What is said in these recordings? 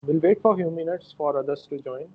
We'll wait for a few minutes for others to join.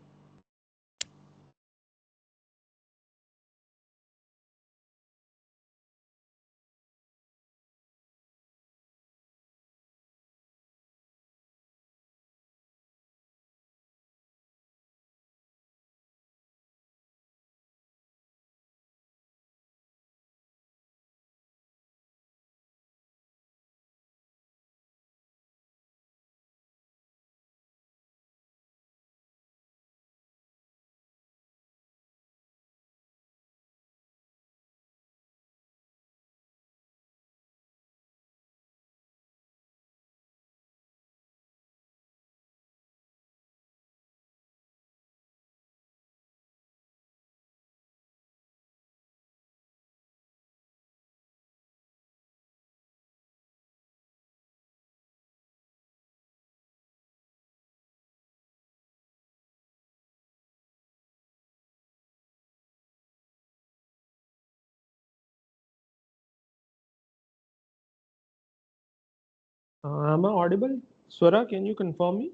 Am I audible? Swara, can you confirm me?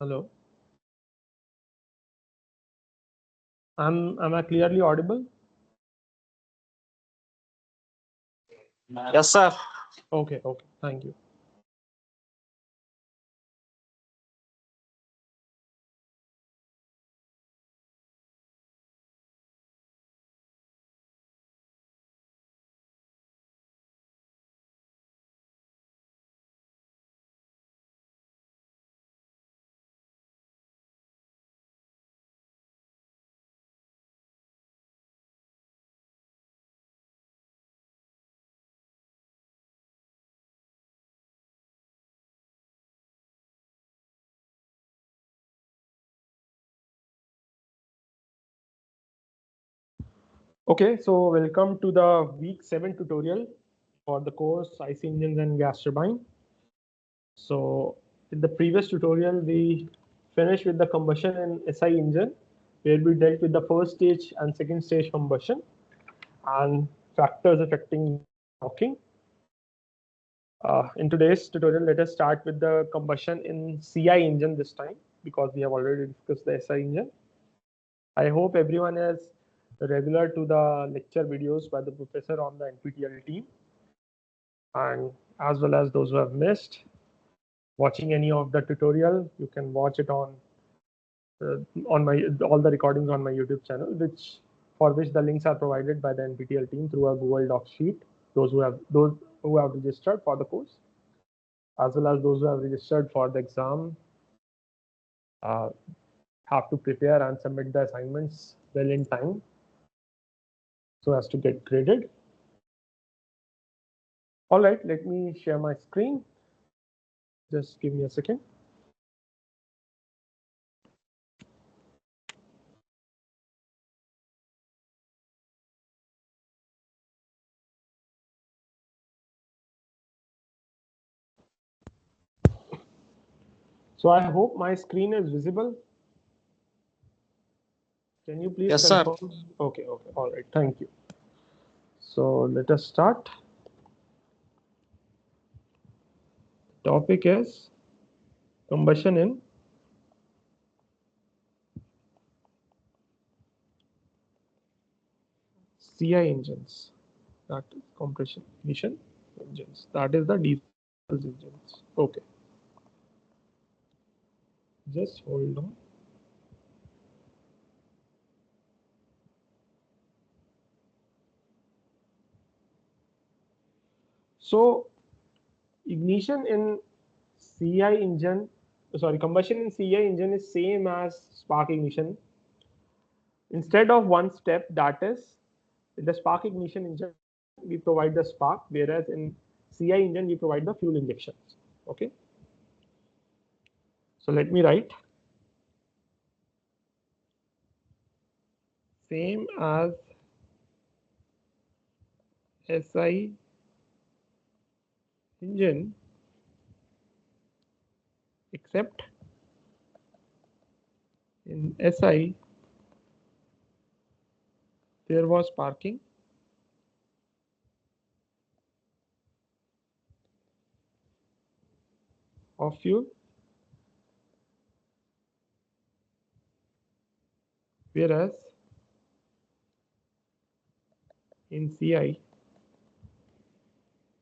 Hello. Am I clearly audible? Yes, sir. Okay, thank you. Okay, so welcome to the week 7 tutorial for the course IC Engines and Gas Turbine. So in the previous tutorial, we finished with the combustion in SI engine, where we dealt with the first stage and second stage combustion and factors affecting shocking. In today's tutorial, let us start with the combustion in CI engine this time, because we have already discussed the SI engine. I hope everyone is regular to the lecture videos by the professor on the NPTEL team, and as well as those who have missed watching any of the tutorial, you can watch it on my all the recordings on my YouTube channel, for which the links are provided by the NPTEL team through a Google Docs sheet. Those who have registered for the course, as well as those who have registered for the exam, have to prepare and submit the assignments well in time so as to get graded. All right, let me share my screen. Just give me a second. So I hope my screen is visible. Can you please Yes, confirm? sir. Okay, all right, thank you. So let us start. Topic is combustion in CI engines, that is compression ignition engines, that is the diesel engines. Okay, just hold on. So ignition in CI engine, sorry, combustion in CI engine is same as spark ignition. Instead of one step, that is, in the spark ignition engine, we provide the spark, whereas in CI engine, we provide the fuel injections. Okay. So let me write. Same as SI engine, except in SI, there was sparking. of fuel, whereas in CI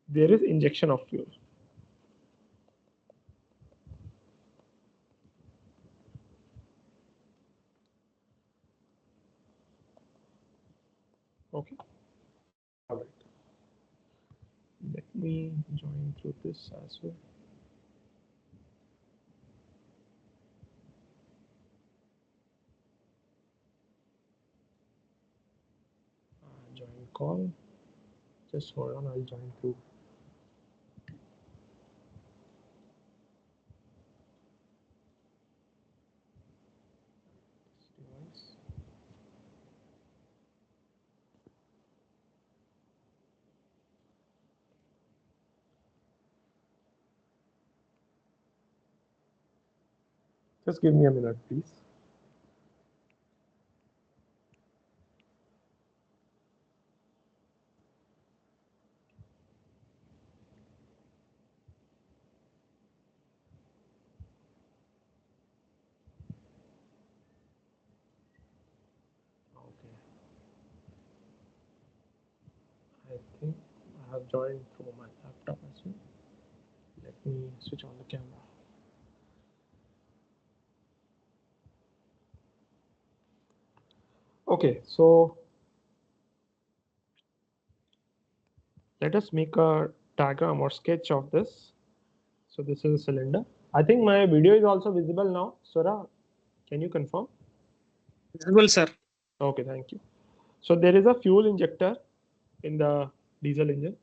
there is injection of fuel. Okay. All right. Let me join through this as well. Join call. Just hold on, I'll join through. Device. Just give me a minute, please. Okay. I think I have joined through my laptop as well. Let me switch on the camera. Okay, so let us make a diagram or sketch of this. So this is a cylinder. I think my video is also visible now. Sura, can you confirm? Visible, sir. Okay, thank you. So there is a fuel injector in the diesel engine.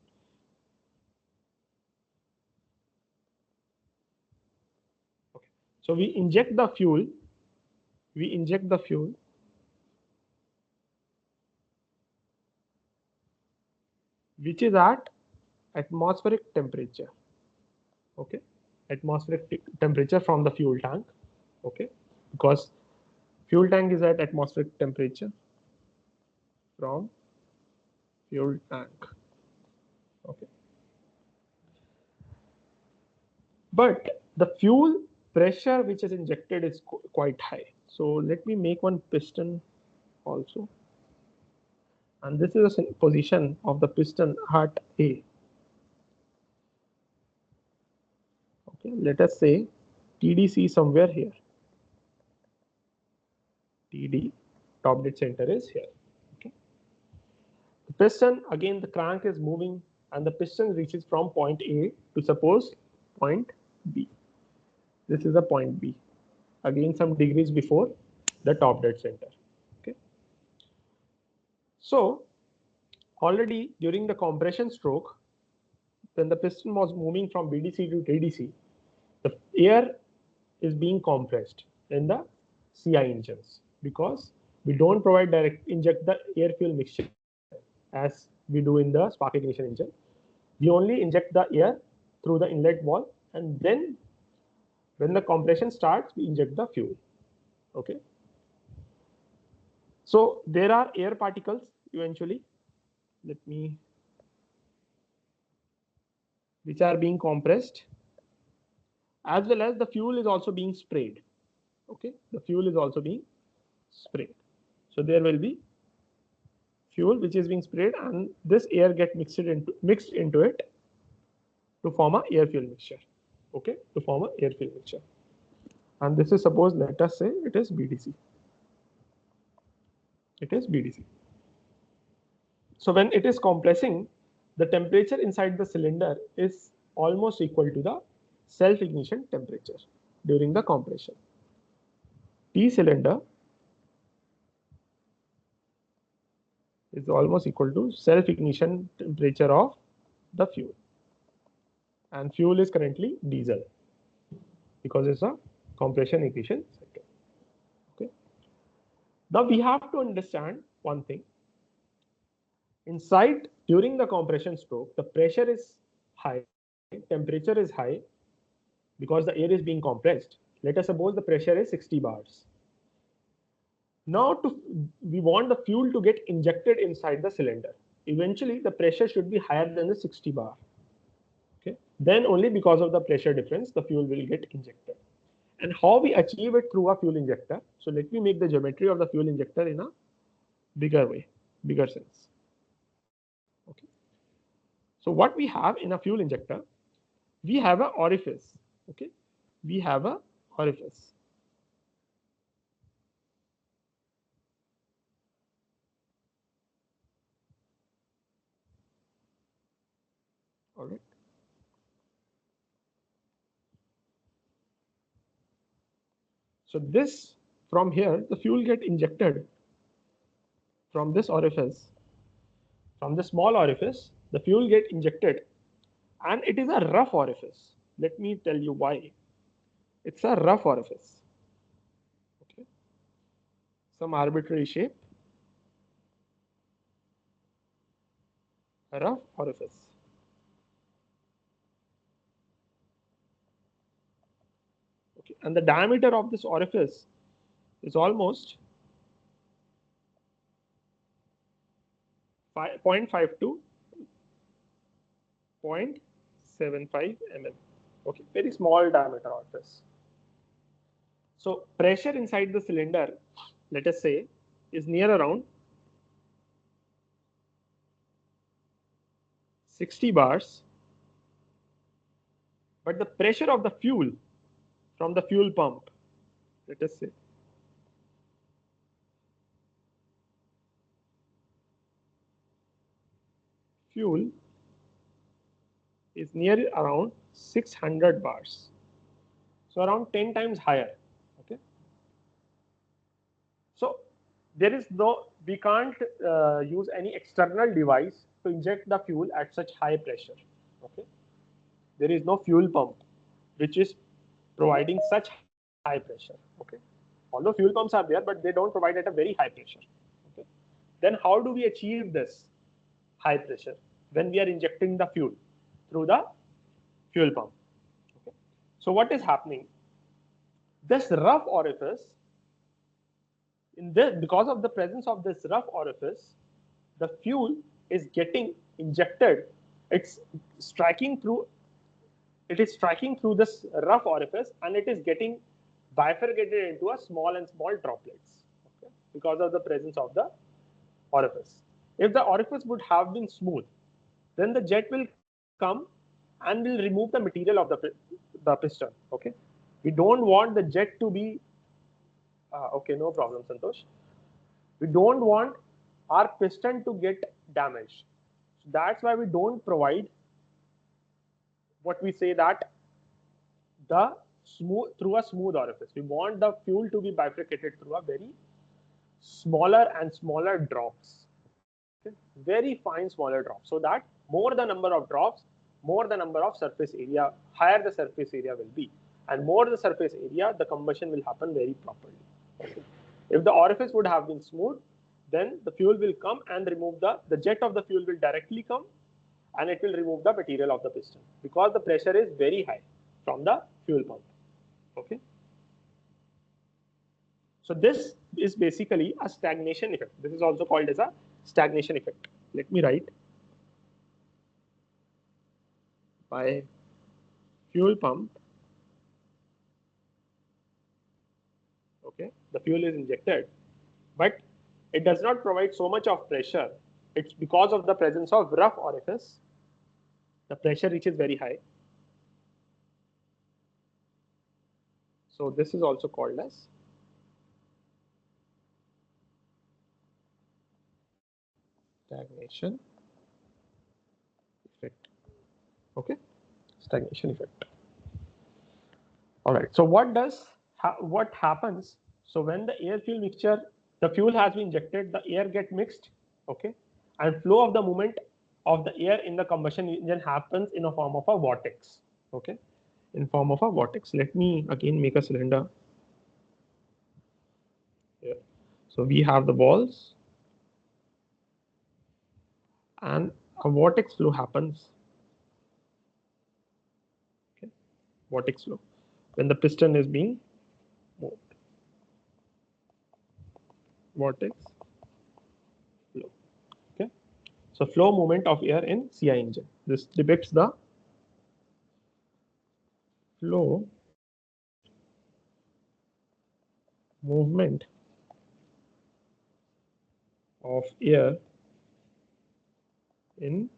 Okay. So we inject the fuel. We inject the fuel. Which is at atmospheric temperature. Okay. Atmospheric temperature from the fuel tank. Okay. Because fuel tank is at atmospheric temperature from fuel tank. Okay. But the fuel pressure which is injected is quite high. So let me make one piston also. And this is a position of the piston at A. Okay, let us say TDC somewhere here. TD, top dead center is here. Okay. The piston, again the crank is moving and the piston reaches from point A to suppose point B. This is a point B. Again some degrees before the top dead center. Okay. So already during the compression stroke, when the piston was moving from BDC to TDC, the air is being compressed in the CI engines because we don't provide direct inject the air fuel mixture as we do in the spark ignition engine. We only inject the air through the inlet valve, and then when the compression starts, we inject the fuel. Okay. So there are air particles eventually. Let me, which are being compressed, as well as the fuel is also being sprayed. Okay, the fuel is also being sprayed. So there will be fuel which is being sprayed, and this air get mixed into it to form a air fuel mixture. Okay, to form a air fuel mixture. And this is, suppose, let us say it is BDC. It is BDC. So when it is compressing, the temperature inside the cylinder is almost equal to the self-ignition temperature during the compression. T cylinder is almost equal to self-ignition temperature of the fuel. And fuel is currently diesel because it's a compression ignition cycle. Okay. Now we have to understand one thing. Inside, during the compression stroke, the pressure is high, temperature is high because the air is being compressed. Let us suppose the pressure is 60 bars. Now we want the fuel to get injected inside the cylinder. Eventually, the pressure should be higher than the 60 bar. Okay, then only because of the pressure difference, the fuel will get injected. And how we achieve it through a fuel injector. So let me make the geometry of the fuel injector in a bigger way, bigger sense. Okay. So what we have in a fuel injector, we have an orifice. Okay. We have a orifice. All right. So this, from here, the fuel get injected from this orifice. From the small orifice, the fuel get injected, and it is a rough orifice. Let me tell you why. It's a rough orifice. Okay. Some arbitrary shape, a rough orifice. Okay. And the diameter of this orifice is almost 0.5 to 0.75 mm. Okay, very small diameter orifice. So pressure inside the cylinder, let us say, is near around 60 bars, but the pressure of the fuel from the fuel pump, let us say, fuel is near around 600 bars. So around 10 times higher. Okay. So there is no, we can't use any external device to inject the fuel at such high pressure. Okay. There is no fuel pump which is providing such high pressure. Okay. Although fuel pumps are there, but they don't provide at a very high pressure. Okay. Then how do we achieve this high pressure when we are injecting the fuel through the fuel pump? Okay. So what is happening? This rough orifice, in this, because of the presence of this rough orifice, the fuel is getting injected. It's striking through. It is striking through this rough orifice, and it is getting bifurcated into a small and small droplets. Okay, because of the presence of the orifice. If the orifice would have been smooth, then the jet will come and will remove the material of the piston. Okay, we don't want the jet to be okay, no problem, Santosh. We don't want our piston to get damaged. So that's why we don't provide what we say that the smooth through a smooth orifice. We want the fuel to be bifurcated through a very smaller and smaller drops. Okay? Very fine smaller drops. So that more the number of drops, more the number of surface area, higher the surface area will be. And more the surface area, the combustion will happen very properly. Okay? If the orifice would have been smooth, then the fuel will come and remove the jet of the fuel will directly come and it will remove the material of the piston because the pressure is very high from the fuel pump. Okay. So this is basically a stagnation effect. This is also called as a stagnation effect. Let me write by fuel pump. Okay, the fuel is injected, but it does not provide so much of pressure. It's because of the presence of rough orifice. The pressure reaches very high. So this is also called as stagnation effect. Okay, stagnation effect. All right. So what happens? So when the air fuel mixture, the fuel has been injected, the air get mixed, okay, and flow of the movement of the air in the combustion engine happens in a form of a vortex, okay, in form of a vortex. Let me again make a cylinder here. So we have the balls, and a vortex flow happens. Okay, vortex flow when the piston is being moved. Vortex flow. Okay. So flow movement of air in CI engine. This depicts the flow movement of air in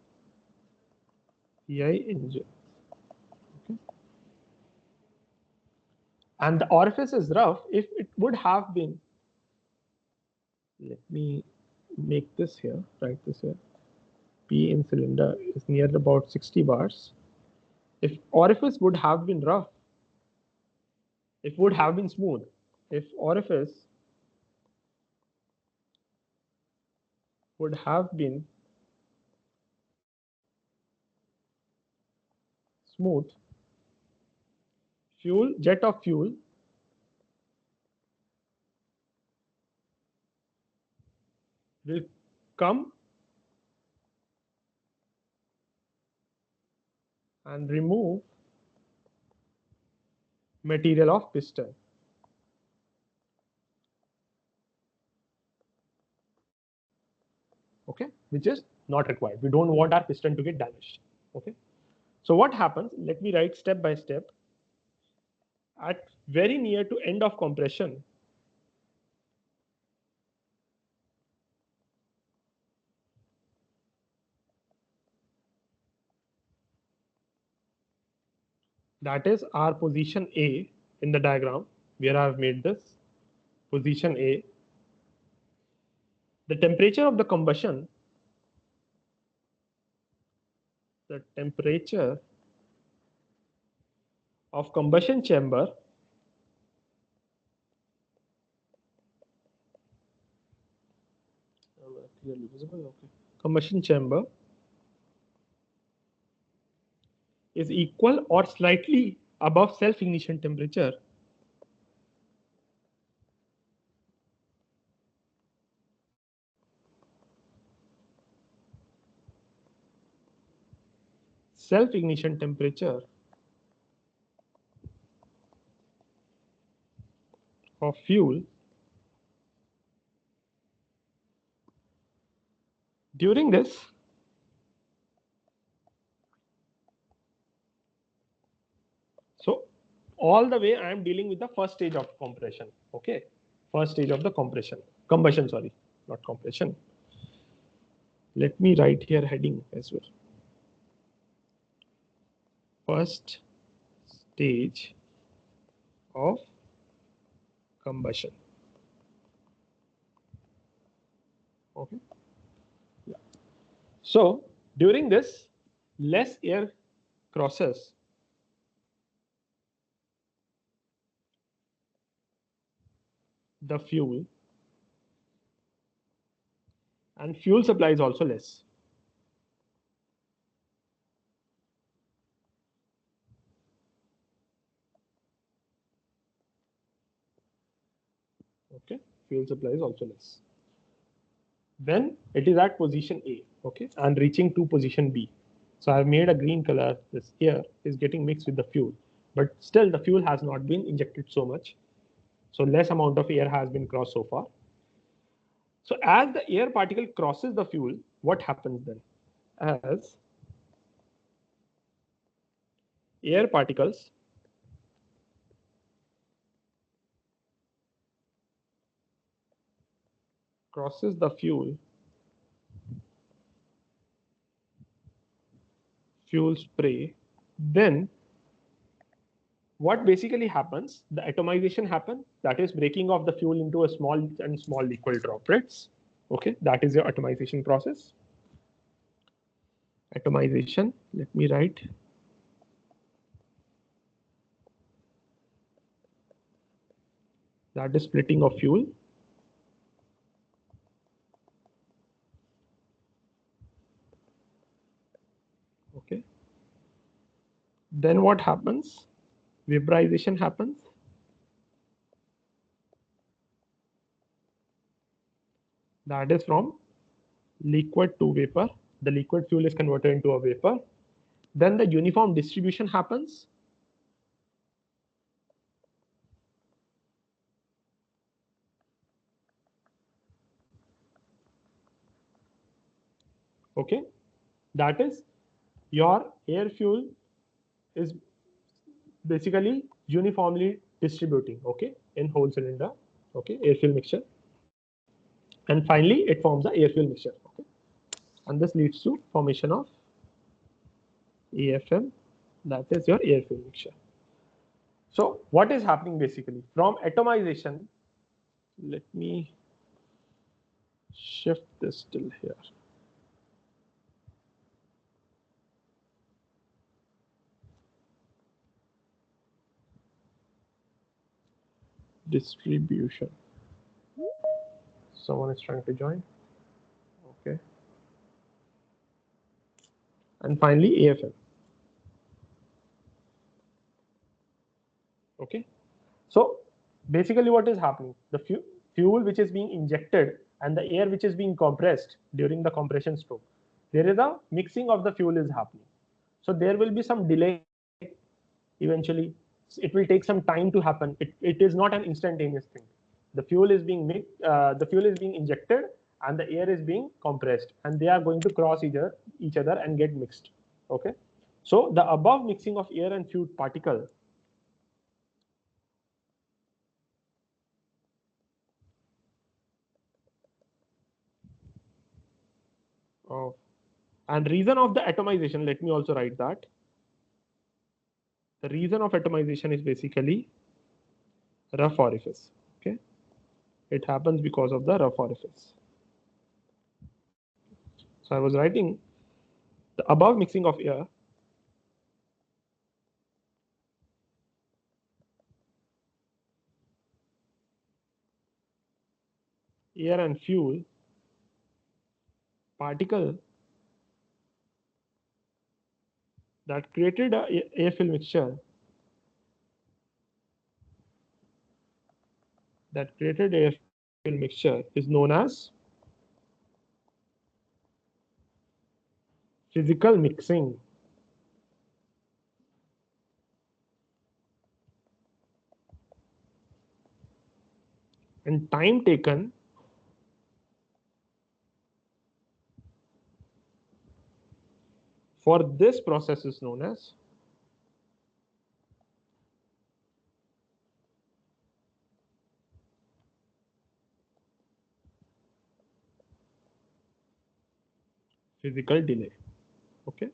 CI engine. Okay. And the orifice is rough. If it would have been, let me make this here, write this here. P in cylinder is near about 60 bars. If orifice would have been rough, it would have been smooth. If orifice would have been smooth, jet of fuel will come and remove material of piston. Okay, which is not required. We don't want our piston to get damaged. Okay, so what happens? Let me write step by step. At very near to end of compression, that is our position A in the diagram where I have made this position A. The temperature of the combustion, the temperature of combustion chamber clearly visible. Okay. Combustion chamber is equal or slightly above self-ignition temperature self-ignition temperature of fuel during this so all the way I am dealing with the first stage of compression. Okay, first stage of the combustion, sorry, not compression. Let me write here heading as well. First stage of combustion. Okay. Yeah. So during this, less air crosses the fuel, and fuel supply is also less. Okay, fuel supply is also less. Then it is at position A, okay, and reaching to position B. So I've made a green color. This here is getting mixed with the fuel, but still the fuel has not been injected so much. So less amount of air has been crossed so far. So as the air particle crosses the fuel, what happens then? As air particles crosses the fuel spray, then what basically happens, the atomization happens, that is breaking of the fuel into a small equal droplets. Okay, that is your atomization process. Atomization, let me write. That is splitting of fuel. Okay. Then what happens? Vaporization happens. That is from liquid to vapor. The liquid fuel is converted into a vapor. Then the uniform distribution happens. Okay. That is your air fuel is basically uniformly distributing, okay, in whole cylinder, okay, air fuel mixture. And finally, it forms the air fuel mixture, okay, and this leads to formation of AFM, that is your air fuel mixture. So what is happening basically from atomization? Let me shift this till here. Distribution. Someone is trying to join. Okay. And finally, AFM. Okay. So basically what is happening? The fuel which is being injected and the air which is being compressed during the compression stroke, there is a mixing of the fuel is happening. So there will be some delay eventually. It will take some time to happen. It is not an instantaneous thing. The fuel is being the fuel is being injected and the air is being compressed, and they are going to cross each other and get mixed. Okay. So the above mixing of air and fuel particle of and reason of the atomization, let me also write that. The reason of atomization is basically rough orifice. Okay. It happens because of the rough orifice. So I was writing the above mixing of air and fuel particle that created a air fuel mixture is known as physical mixing. And time taken for this process is known as physical delay. Okay.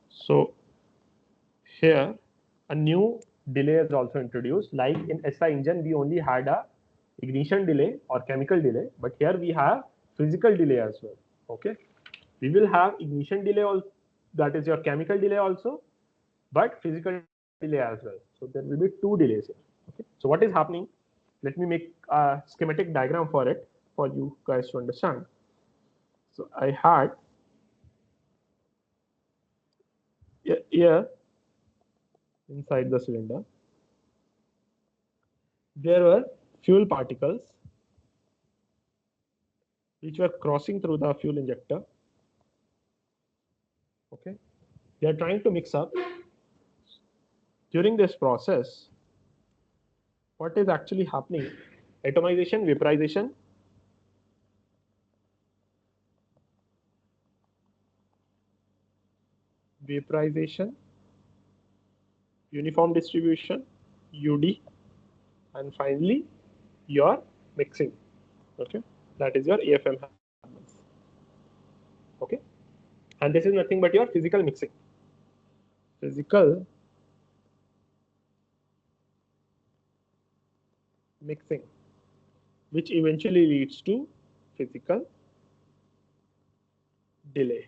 So here a new delay is also introduced. Like in SI engine, we only had a ignition delay or chemical delay, but here we have physical delay as well. Okay. We will have ignition delay also, that is your chemical delay also, but physical delay as well. So there will be two delays here. Okay. So what is happening? Let me make a schematic diagram for it for you guys to understand. So I had air inside the cylinder. There were fuel particles which were crossing through the fuel injector. Okay. They are trying to mix up. During this process, what is actually happening? Atomization, vaporization, uniform distribution, UD, and finally your mixing. Okay, that is your AFM happens. Okay, and this is nothing but your physical mixing. Physical mixing, which eventually leads to physical delay.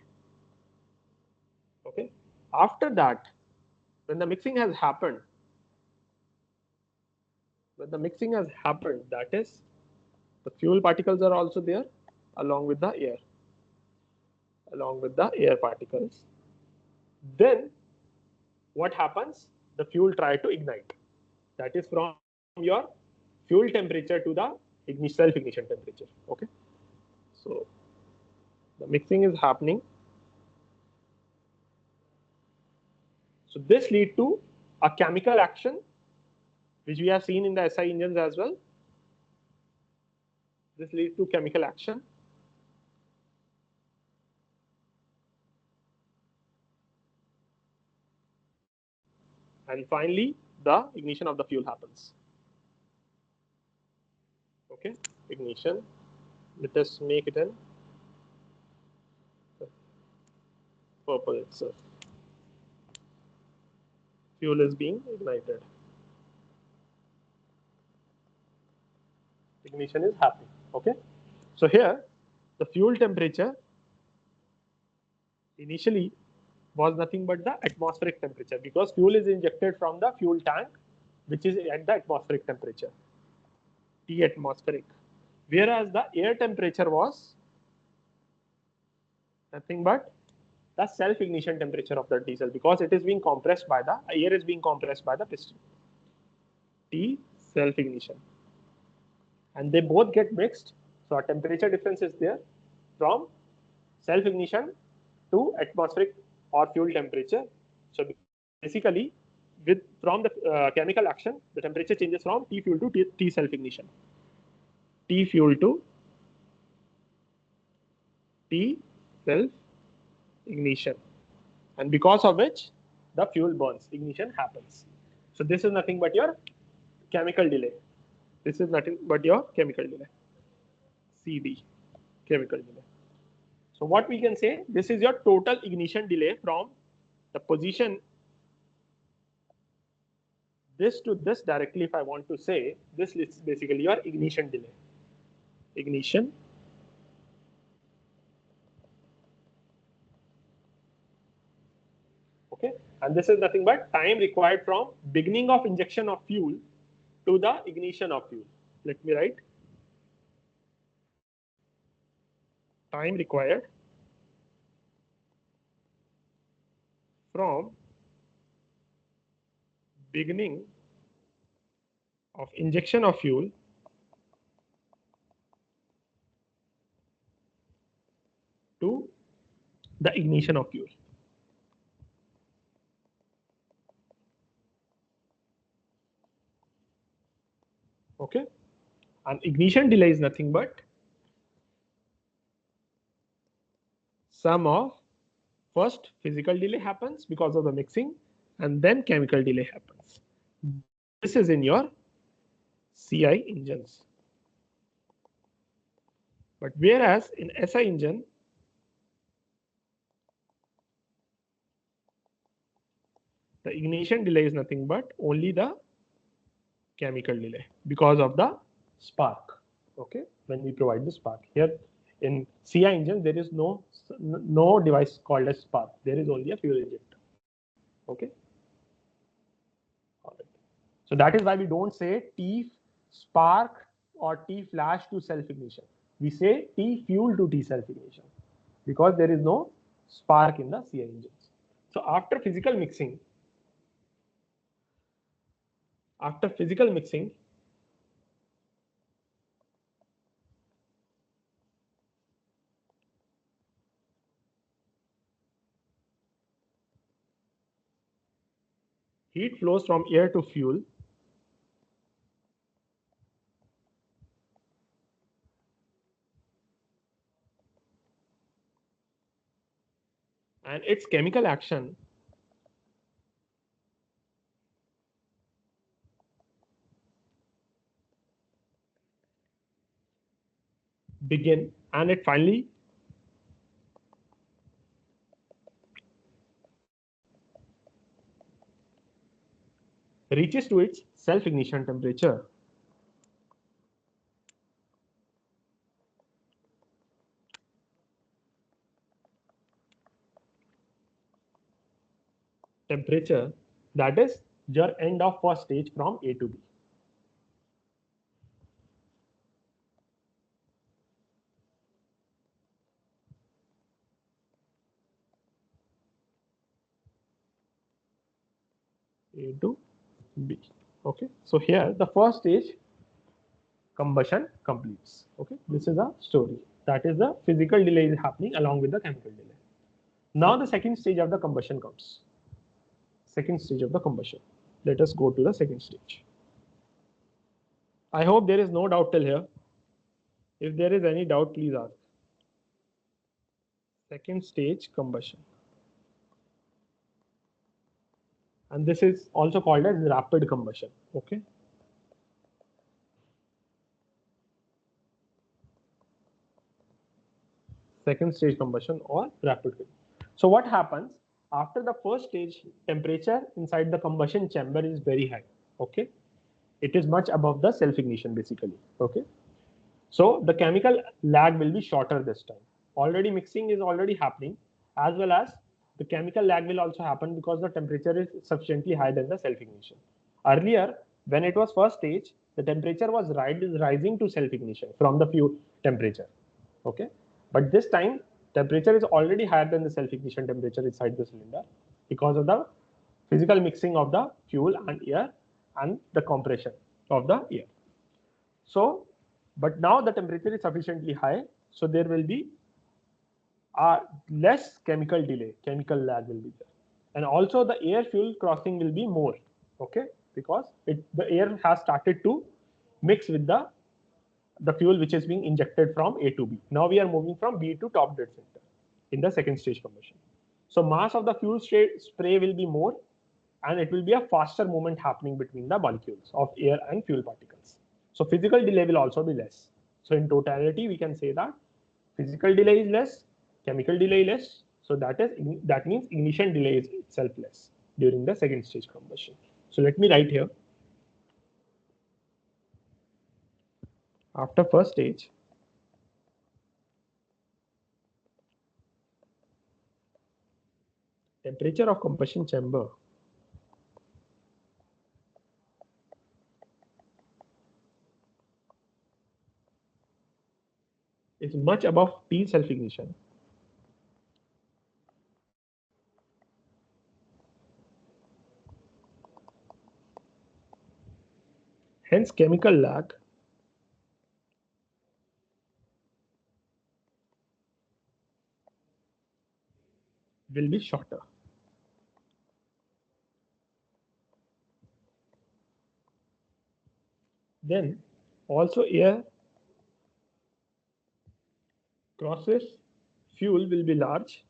Okay, after that, when the mixing has happened, that is, the fuel particles are also there along with the air particles. Then what happens? The fuel try to ignite. That is from your fuel temperature to the self-ignition temperature. Okay. So the mixing is happening. So this lead to a chemical action, which we have seen in the SI engines as well. This leads to chemical action. And finally, the ignition of the fuel happens. Okay, ignition. Let us make it in purple itself. Fuel is being ignited. Ignition is happening. Okay, so here the fuel temperature initially was nothing but the atmospheric temperature, because fuel is injected from the fuel tank, which is at the atmospheric temperature, T atmospheric, whereas the air temperature was nothing but the self ignition temperature of the diesel, because it is being compressed by the air is being compressed by the piston. T self ignition, and they both get mixed, so a temperature difference is there from self ignition to atmospheric or fuel temperature. So basically, with from the chemical action, the temperature changes from T fuel to T self ignition, T fuel to T self ignition, and because of which the fuel burns, ignition happens. So this is nothing but your chemical delay. This is nothing but your chemical delay, CD, chemical delay. So what we can say, this is your total ignition delay from the position this to this directly. If I want to say, this is basically your ignition delay. Ignition okay, and this is nothing but time required from beginning of injection of fuel to the ignition of fuel. Let me write time required from beginning of injection of fuel to the ignition of fuel. Okay, and ignition delay is nothing but sum of first physical delay happens because of the mixing, and then chemical delay happens. This is in your CI engines. But whereas in SI engine, the ignition delay is nothing but only the chemical delay because of the spark. Okay, when we provide the spark here in CI engine, there is no device called as spark. There is only a fuel injector. Okay. All right. So that is why we don't say T spark or T flash to self ignition. We say T fuel to T self ignition because there is no spark in the CI engines. So after physical mixing, heat flows from air to fuel and its chemical action begin, and it finally reaches to its self ignition temperature. That is your end of first stage from A to B. A to B. Okay, so here the first stage combustion completes. Okay, this is a story. That is the physical delay is happening along with the chemical delay. Now the second stage of the combustion comes. Second stage of the combustion. Let us go to the second stage. I hope there is no doubt till here. If there is any doubt, please ask. Second stage combustion. and this is also called as rapid combustion. Okay. Second stage combustion or rapid combustion. So what happens after the first stage? Temperature inside the combustion chamber is very high. Okay, it is much above the self ignition basically. Okay, so the chemical lag will be shorter this time. Already mixing is already happening, as well as the chemical lag will also happen because the temperature is sufficiently higher than the self ignition. Earlier, when it was first stage, the temperature was rising to self ignition from the fuel temperature. Okay, but this time temperature is already higher than the self ignition temperature inside the cylinder because of the physical mixing of the fuel and air and the compression of the air. So, but now the temperature is sufficiently high, so there will be less chemical delay, chemical lag will be there, and also the air fuel crossing will be more. Okay, because the air has started to mix with the fuel which is being injected from A to B. Now we are moving from B to top dead center in the second stage combustion. So mass of the fuel spray will be more, and it will be a faster movement happening between the molecules of air and fuel particles. So physical delay will also be less. So in totality, we can say that physical delay is less, chemical delay less. So that means ignition delay is itself less during the second stage combustion. So let me write here. After first stage, temperature of combustion chamber is much above T self ignition. Hence, chemical lag will be shorter. Then also air crosses fuel will be large,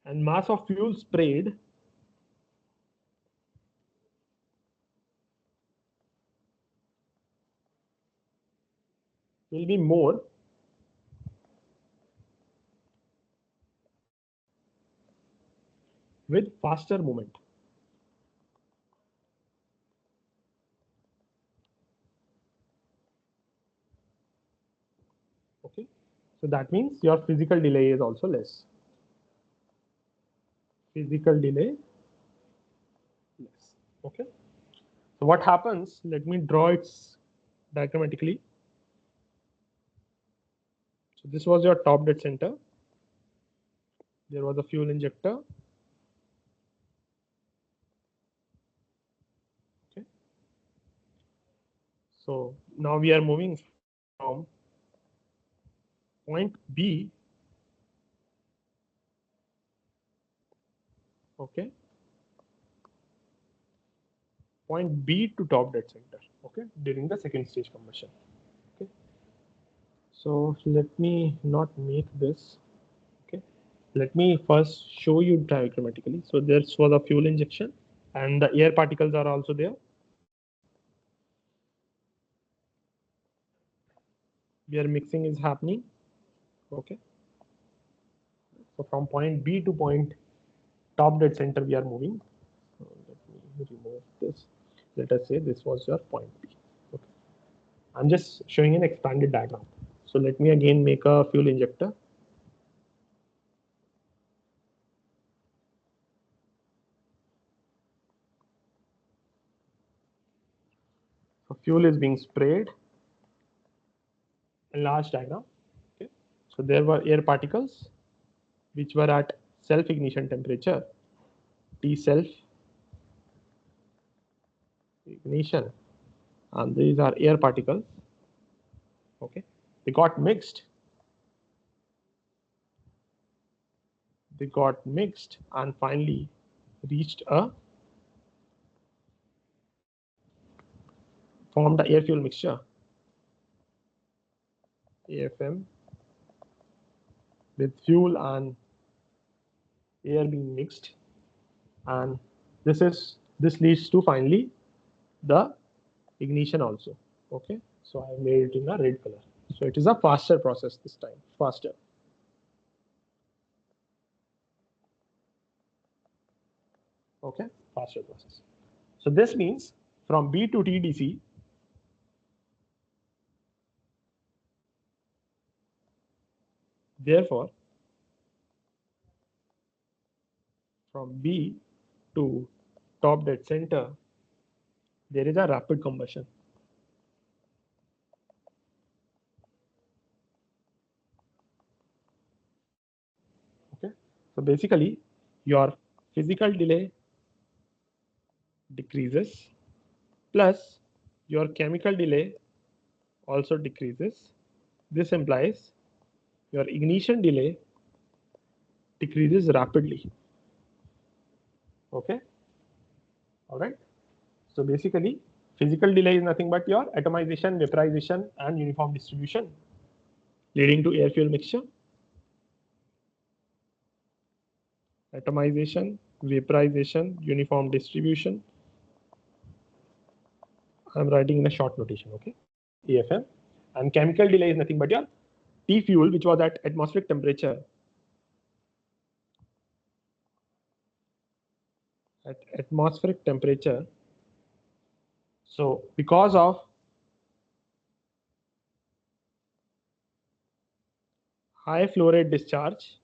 and mass of fuel sprayed will be more with faster movement. Okay, so that means your physical delay is also less. Physical delay less. Okay, so what happens? Let me draw it diagrammatically. So this was your top dead center. There was a fuel injector. Okay, so now we are moving from point B. Okay, point B to top dead center. Okay, during the second stage combustion. Okay, so let me not make this. Okay, let me first show you diagrammatically. So this was a fuel injection, and the air particles are also there. Where mixing is happening. Okay, so from point B to point top dead center we are moving. So let me remove this. Let us say this was your point B. Okay, I'm just showing an expanded diagram. So let me again make a fuel injector. So fuel is being sprayed. Enlarged diagram. Okay, so there were air particles which were at self ignition temperature, T self ignition, and these are air particles. Okay, they got mixed. They got mixed and finally reached a formed the air fuel mixture. AFM with fuel and air being mixed, and this leads to finally the ignition also. Okay, so I made it in a red color. So it is a faster process this time, faster. Okay, faster process. So this means from B to TDC, therefore from B to top dead center, there is a rapid combustion. Okay, so basically your physical delay decreases plus your chemical delay also decreases. This implies your ignition delay decreases rapidly. Okay, all right. So basically, physical delay is nothing but your atomization, vaporization, and uniform distribution, leading to air-fuel mixture. Atomization, vaporization, uniform distribution. I'm writing in a short notation, okay? AFM. And chemical delay is nothing but your T fuel, which was at atmospheric temperature. At atmospheric temperature. So because of high flow rate discharge,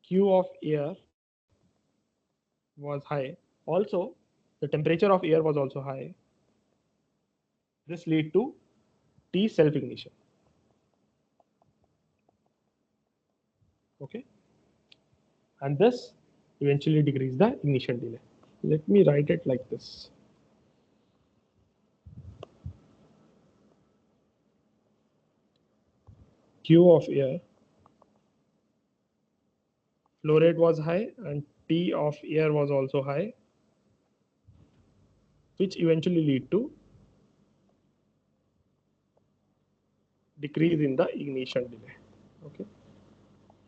Q of air was high. Also, the temperature of air was also high. This lead to T self-ignition. Okay. And this eventually decrease the ignition delay. Let me write it like this. Q of air, flow rate was high and T of air was also high, which eventually lead to decrease in the ignition delay. Okay,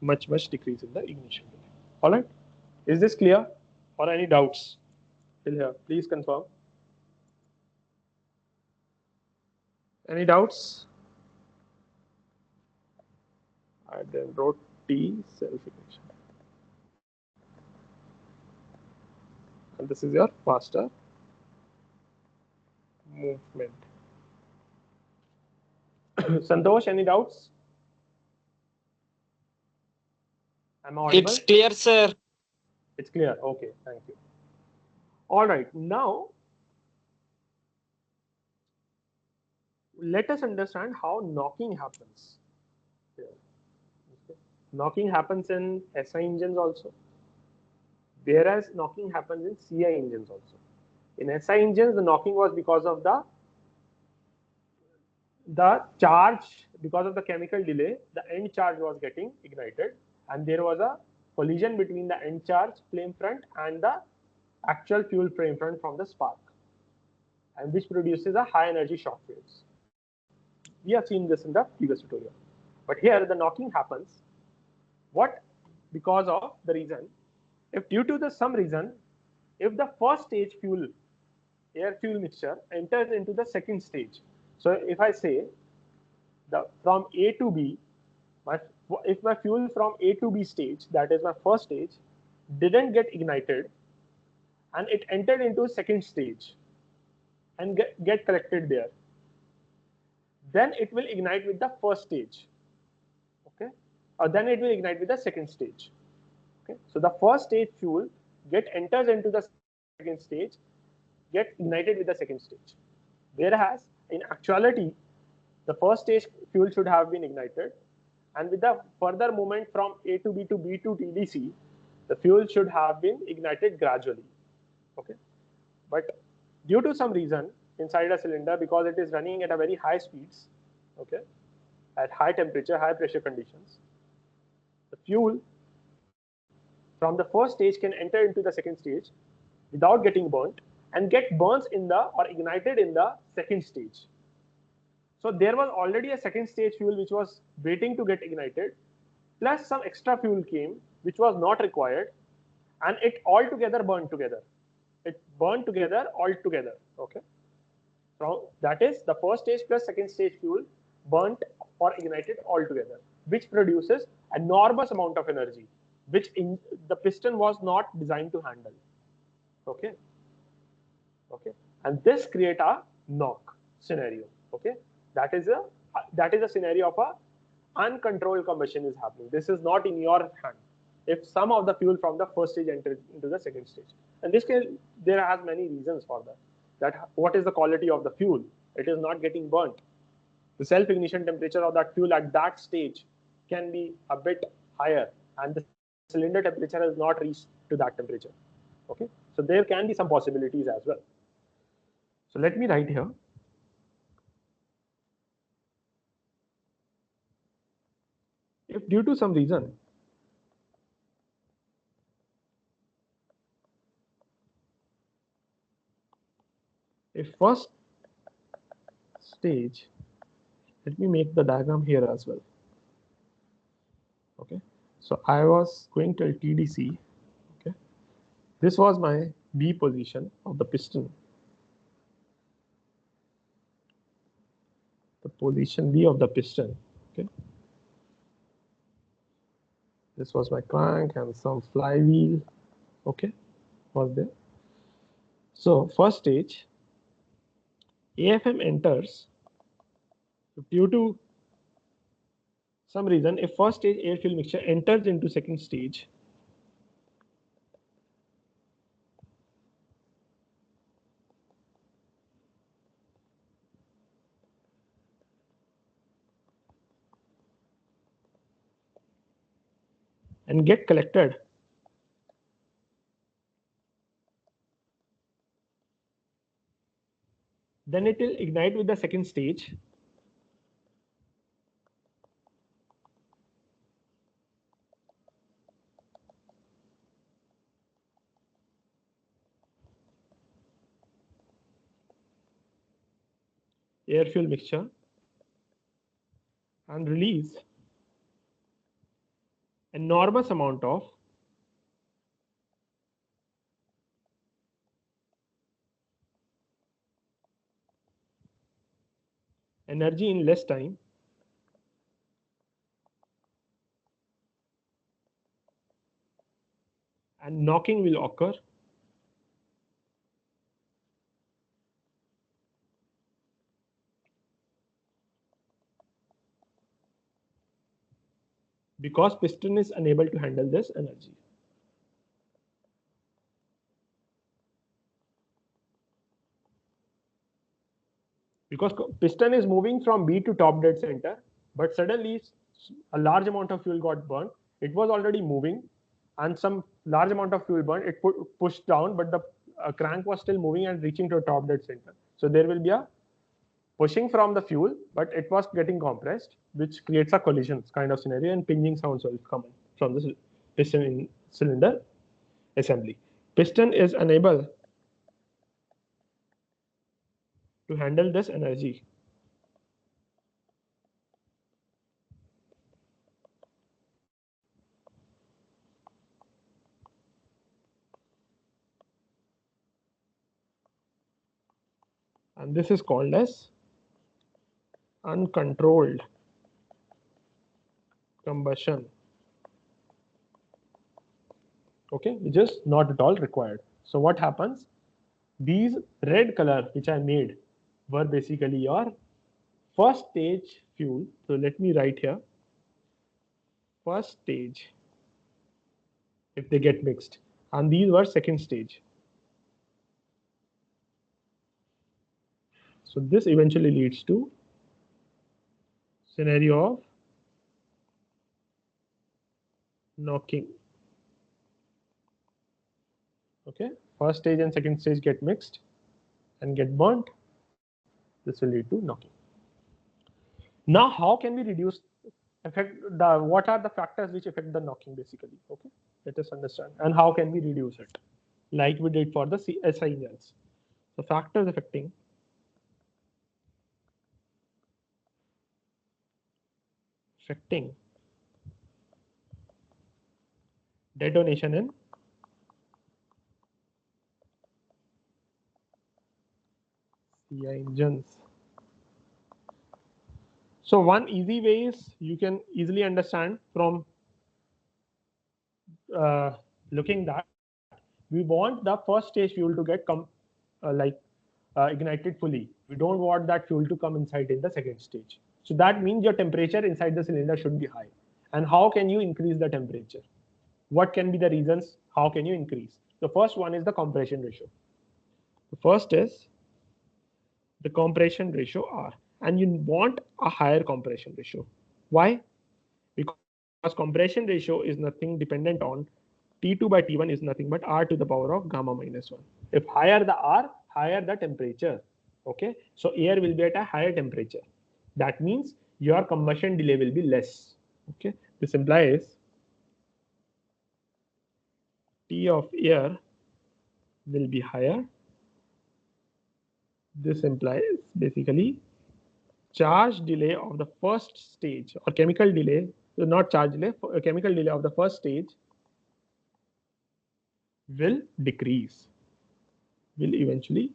much decrease in the ignition delay. All right, is this clear or any doubts till here? Please confirm. Any doubts? I then wrote T self-ignition, and this is your faster movement. Santosh, any doubts? Am I audible? It's clear, sir. It's clear. Okay, thank you. All right, now let us understand how knocking happens. Here. Okay. Knocking happens in SI engines also, whereas knocking happens in CI engines also. In SI engines, the knocking was because of the charge, because of the chemical delay, the end charge was getting ignited, and there was a collision between the end charge flame front and the actual fuel flame front from the spark, and which produces a high energy shock waves. We have seen this in the previous tutorial. But here the knocking happens. What? Because of the reason, if due to some reason, if the first stage fuel, air fuel mixture enters into the second stage. So if I say from A to B, if my fuel from A to B stage, that is my first stage, didn't get ignited and it entered into second stage and get collected there, then it will ignite with the first stage. Okay, or then it will ignite with the second stage. Okay, so the first stage fuel enters into the second stage, get ignited with the second stage. Whereas in actuality, the first stage fuel should have been ignited, and with the further movement from A to B to TDC, the fuel should have been ignited gradually. Okay, but due to some reason inside a cylinder, because it is running at a very high speeds, okay, at high temperature, high pressure conditions, the fuel from the first stage can enter into the second stage without getting burnt, and get burns in the or ignited in the second stage. So there was already a second stage fuel which was waiting to get ignited, plus some extra fuel came which was not required, and it all together burned together. It burned together all together. Okay. So that is the first stage plus second stage fuel burnt or ignited all together, which produces enormous amount of energy, which the piston was not designed to handle. Okay. Okay. And this create a knock scenario. Okay. That is a scenario of a uncontrolled combustion is happening. This is not in your hand. If some of the fuel from the first stage enters into the second stage, and this can, there are many reasons for that. That what is the quality of the fuel? It is not getting burnt. The self-ignition temperature of that fuel at that stage can be a bit higher, and the cylinder temperature has not reached to that temperature. Okay, so there can be some possibilities as well. So let me write here. If due to some reason if first stage, let me make the diagram here as well. Okay, so I was going till TDC. Okay, this was my B position of the piston. The position B of the piston. Okay, this was my crank and some flywheel. Okay, was there. So first stage, AFM enters due to some reason. If first stage air fuel mixture enters into second stage, and get collected, then it will ignite with the second stage. Air fuel mixture and release enormous amount of energy in less time, and knocking will occur because piston is unable to handle this energy. Because piston is moving from B to top dead center, but suddenly a large amount of fuel got burned. It was already moving, and some large amount of fuel burned. It pushed down, but the crank was still moving and reaching to a top dead center. So there will be a pushing from the fuel, but it was getting compressed, which creates a collision kind of scenario, and pinging sounds will come from the piston in cylinder assembly. Piston is unable to handle this energy. And this is called as uncontrolled combustion. Okay, which is not at all required. So what happens? These red color which I made were basically your first stage fuel. So let me write here. First stage, if they get mixed, and these were second stage. So this eventually leads to scenario of knocking. Okay, first stage and second stage get mixed and get burnt. This will lead to knocking. Now, how can we reduce affect the, what are the factors which affect the knocking basically? Okay, let us understand, and how can we reduce it like we did for the SI engines. So factors affecting detonation in CI engines. So one easy way is you can easily understand from looking that we want the first stage fuel to get ignited fully. We don't want that fuel to come inside in the second stage. So that means your temperature inside the cylinder should be high. And how can you increase the temperature? What can be the reasons? How can you increase? The first one is the compression ratio. The first is the compression ratio R, and you want a higher compression ratio. Why? Because compression ratio is nothing dependent on T2 by T1 is nothing but R to the power of gamma minus 1. If higher the R, higher the temperature. Okay, so air will be at a higher temperature. That means your combustion delay will be less. Okay, this implies T of air will be higher. This implies basically charge delay of the first stage or chemical delay, so not charge delay, chemical delay of the first stage will decrease, will eventually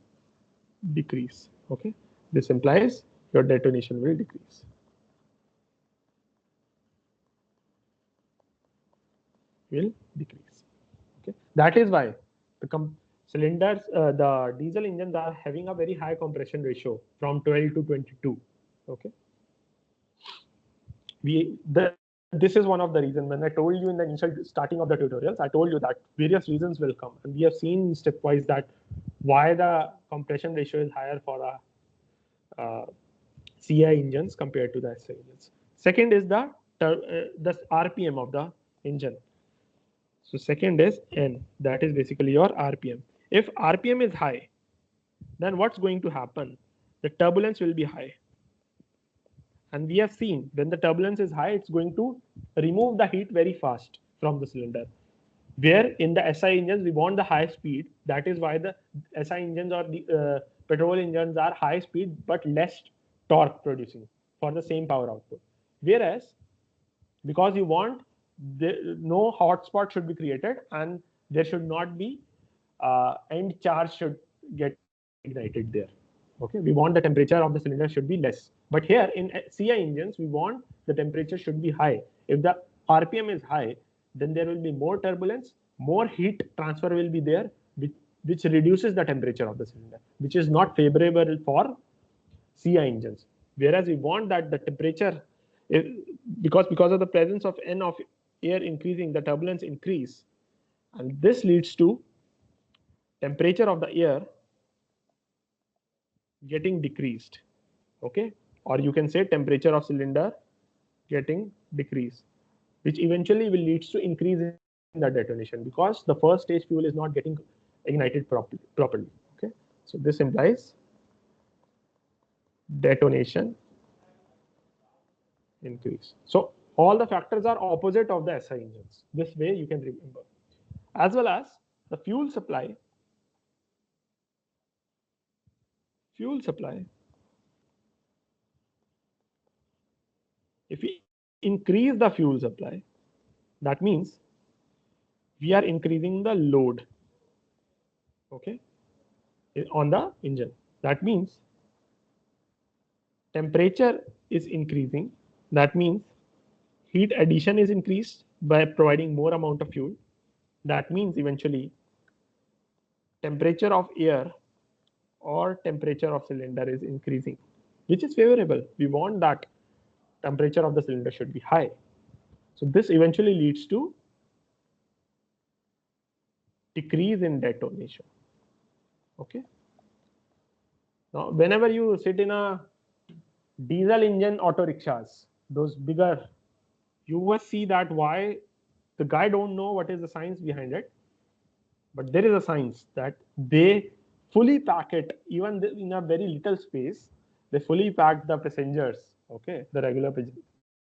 decrease. Okay, this implies your detonation will decrease. Will decrease. Okay, that is why the cylinders, the diesel engines are having a very high compression ratio from 12 to 22. Okay, this is one of the reasons. When I told you in the initial starting of the tutorials, I told you that various reasons will come, and we have seen stepwise that why the compression ratio is higher for the CI engines compared to the SI engines. Second is the RPM of the engine. So second is N, that is basically your RPM. If RPM is high, then what's going to happen? The turbulence will be high. And we have seen when the turbulence is high, it's going to remove the heat very fast from the cylinder. Where in the SI engines, we want the high speed. That is why the SI engines or the petrol engines are high speed but less torque producing for the same power output. Whereas, because you want no hotspot should be created and there should not be end charge should get ignited there. Okay, we want the temperature of the cylinder should be less. But here in CI engines, we want the temperature should be high. If the RPM is high, then there will be more turbulence, more heat transfer will be there, which reduces the temperature of the cylinder, which is not favorable for CI engines. Whereas we want that the temperature, because of the presence of N of air increasing, the turbulence increase, and this leads to temperature of the air getting decreased. Okay, or you can say temperature of cylinder getting decreased, which eventually will lead to increase in the detonation because the first stage fuel is not getting ignited properly. Okay, so this implies detonation increase. So all the factors are opposite of the SI engines. This way you can remember, as well as the fuel supply. If we increase the fuel supply, that means we are increasing the load, okay, on the engine. That means temperature is increasing. That means heat addition is increased by providing more amount of fuel. That means eventually temperature of air or temperature of cylinder is increasing, which is favorable. We want that temperature of the cylinder should be high. So this eventually leads to decrease in detonation. Okay. Now, whenever you sit in a diesel engine auto rickshaws, those bigger, you will see that why the guy don't know what is the science behind it, but there is a science that they fully pack it even in a very little space. They fully pack the passengers, okay, the regular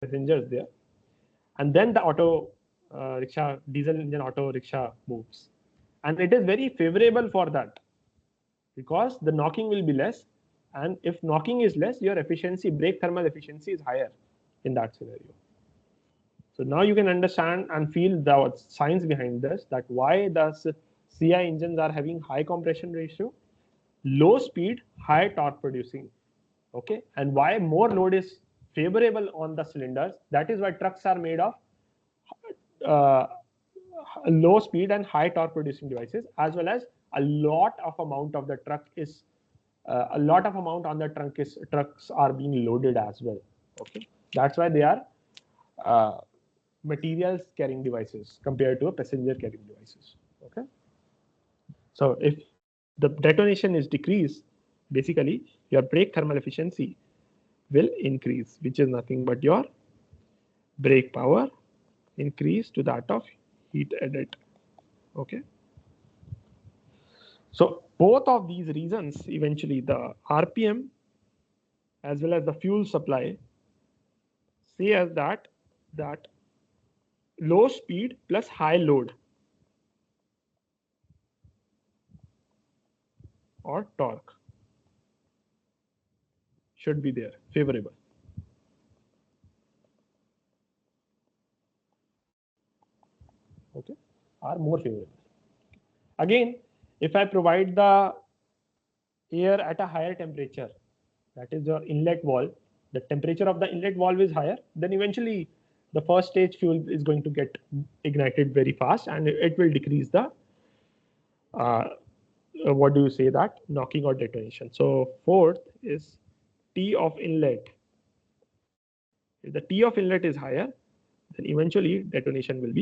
passengers there, and then the auto rickshaw, diesel engine auto rickshaw moves, and it is very favorable for that. because the knocking will be less, and if knocking is less, your efficiency, brake thermal efficiency, is higher in that scenario. So now you can understand and feel the science behind this, that why the CI engines are having high compression ratio, low speed, high torque producing. Okay, and why more load is favorable on the cylinders. That is why trucks are made of uh, low speed and high torque producing devices, as well as a lot of amount of the truck is a lot of amount on the trucks are being loaded as well. Okay, that's why they are materials carrying devices compared to a passenger carrying devices. Okay, so if the detonation is decreased, basically your brake thermal efficiency will increase, which is nothing but your brake power increase to that of heat edit. Okay, so both of these reasons, eventually the RPM as well as the fuel supply, say as that low speed plus high load or torque should be there, favorable. Okay, are more favorable. Again, if I provide the air at a higher temperature, that is your inlet valve, the temperature of the inlet valve is higher, then eventually the first stage fuel is going to get ignited very fast, and it will decrease the what do you say, that knocking or detonation. So fourth is T of inlet. If the T of inlet is higher, then eventually detonation will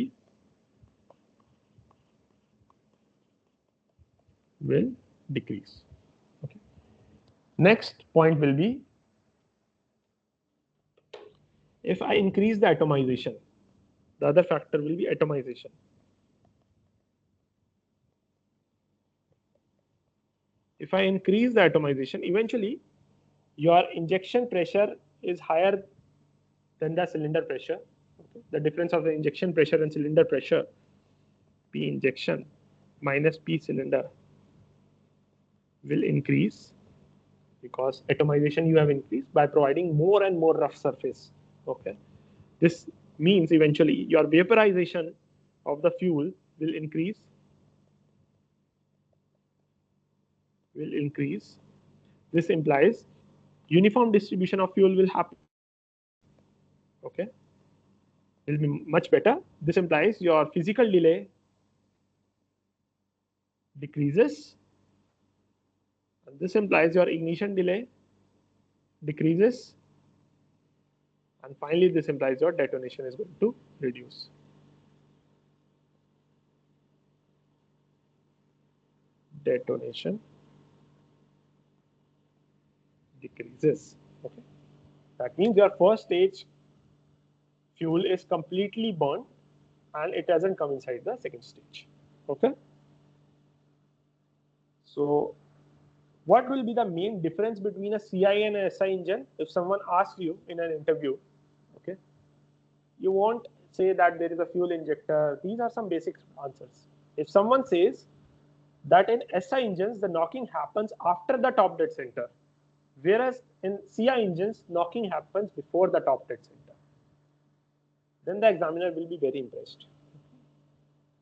decrease. Okay. Next point will be, if I increase the atomization, the other factor will be atomization. If I increase the atomization, eventually your injection pressure is higher than the cylinder pressure. Okay. The difference of the injection pressure and cylinder pressure, P injection minus P cylinder, will increase because atomization you have increased by providing more and more rough surface. Okay, this means eventually your vaporization of the fuel will increase. This implies uniform distribution of fuel will happen. Okay, will be much better. This implies your physical delay decreases, and this implies your ignition delay decreases, and finally this implies your detonation is going to reduce. Detonation decreases. Okay, that means your first stage fuel is completely burned and it hasn't come inside the second stage. Okay, so what will be the main difference between a CI and a SI engine? If someone asks you in an interview, okay, you won't say that there is a fuel injector. These are some basic answers. If someone says that in SI engines the knocking happens after the top dead center, whereas in CI engines knocking happens before the top dead center, then the examiner will be very impressed,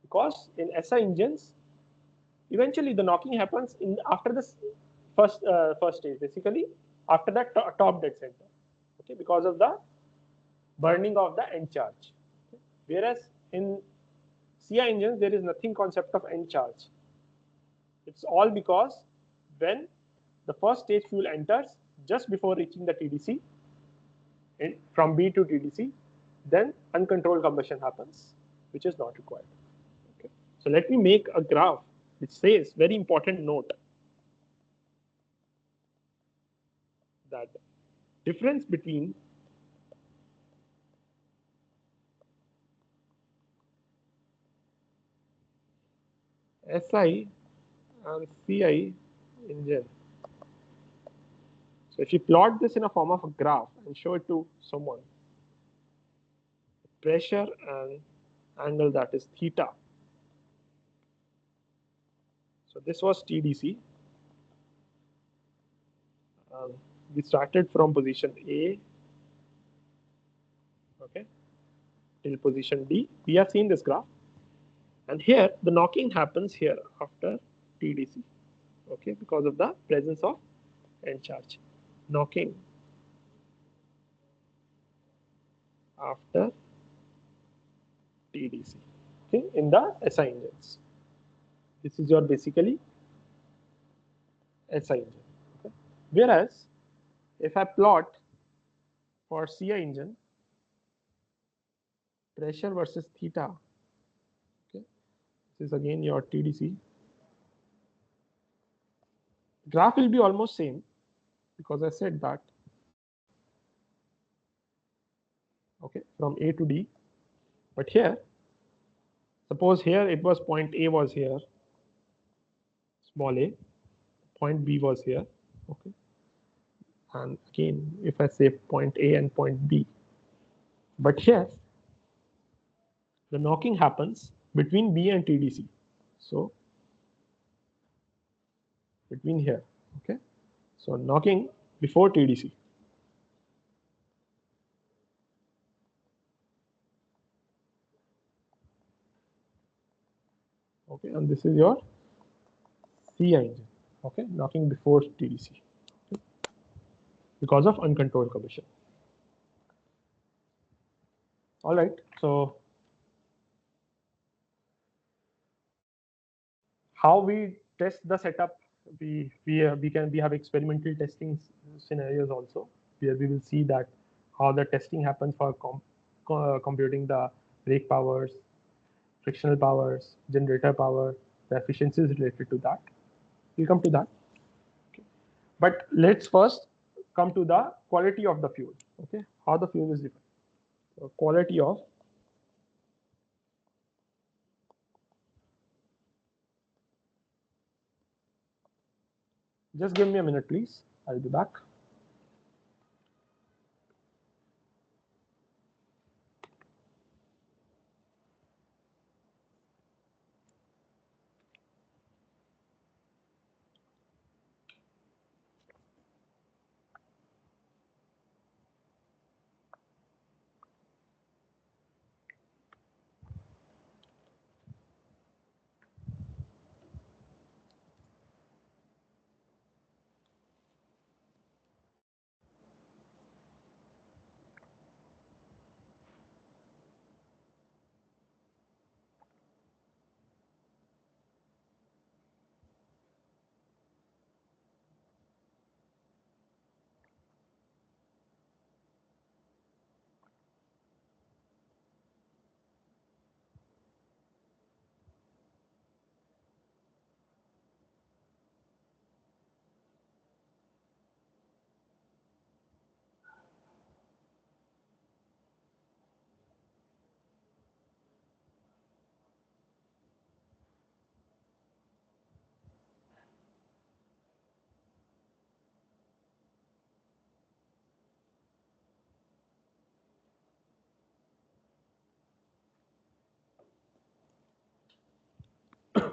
because in SI engines eventually the knocking happens in after the first stage, basically after that top dead center. Okay, because of the burning of the end charge. Okay. Whereas in CI engines there is nothing concept of end charge. It's all because when the first stage fuel enters just before reaching the TDC, from B to TDC, then uncontrolled combustion happens, which is not required. Okay. So let me make a graph which says, very important note, that difference between SI and CI engine. So if you plot this in a form of a graph and show it to someone, pressure and angle, that is theta. So this was TDC. We started from position A, okay, till position D. We have seen this graph. And here the knocking happens here after TDC, okay, because of the presence of end charge. Knocking after TDC, okay, in the SI engines. This is your basically SI engine. Okay. Whereas if I plot for CI engine, pressure versus theta, okay, this is again your TDC. Graph will be almost same because I said that, okay, from A to D. But here, suppose here it was point A was here, small a, point B was here, okay. And again, if I say point A and point B, but here the knocking happens between B and TDC. So between here, okay. So knocking before TDC. Okay, and this is your CI engine, okay, knocking before TDC, okay, because of uncontrolled combustion. All right, so how we test the setup, we have experimental testing scenarios also, where we will see that how the testing happens for computing the brake powers, frictional powers, generator power, the efficiencies related to that. We'll come to that. Okay. But let's first come to the quality of the fuel. Okay, how the fuel is different. So quality of just give me a minute, please. I'll be back.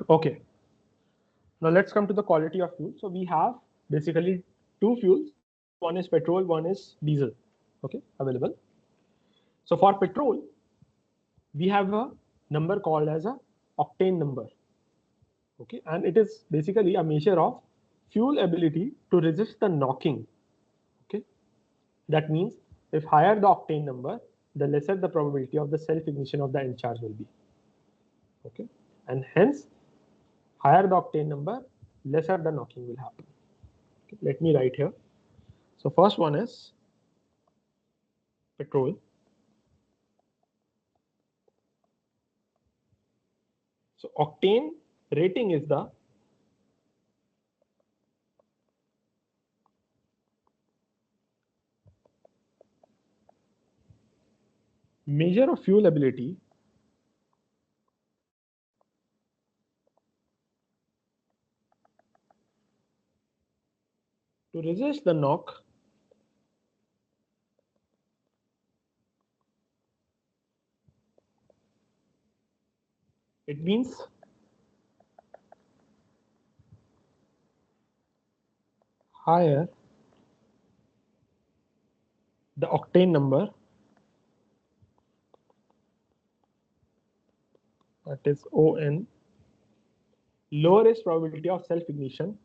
Okay. Now let's come to the quality of fuel. So we have basically two fuels. One is petrol, one is diesel. Okay, available. So for petrol, we have a number called as a octane number. Okay, and it is basically a measure of fuel ability to resist the knocking. Okay, that means if higher the octane number, the lesser the probability of the self-ignition of the end charge will be. Okay, and hence higher the octane number, lesser the knocking will happen. Okay, let me write here. So first one is petrol. So octane rating is the measure of fuel ability to resist the knock it means higher octane number, that is ON, lowest probability of self-ignition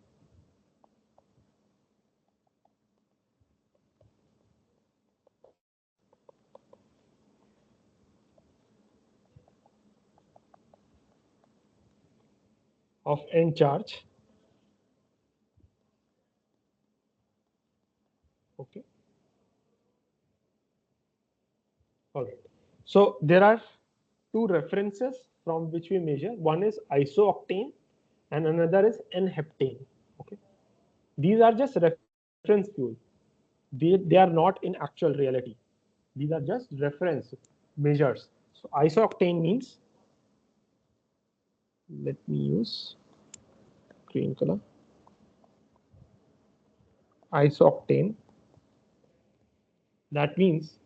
of N charge. Okay. All right. So there are two references from which we measure. One is isooctane and another is N-heptane. Okay. These are just reference fuel. They are not in actual reality. These are just reference measures. So isooctane means, let me use green color. Isooctane. That means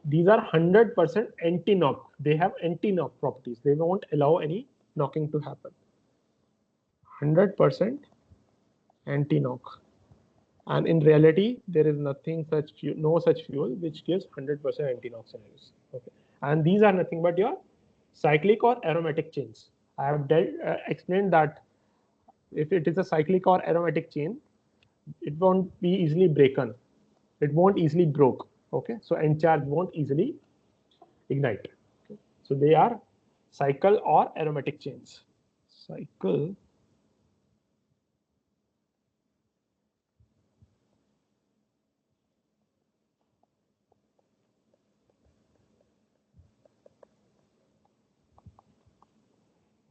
these are 100% anti-knock. They have anti-knock properties. They won't allow any knocking to happen. 100% anti-knock. And in reality, there is nothing such fuel, no such fuel which gives 100% anti-knock scenarios. Okay. And these are nothing but your cyclic or aromatic chains. I have explained that if it is a cyclic or aromatic chain, it won't be easily broken. It won't easily broke. Okay. So N charge won't easily ignite. Okay. So they are cycle or aromatic chains. Cycle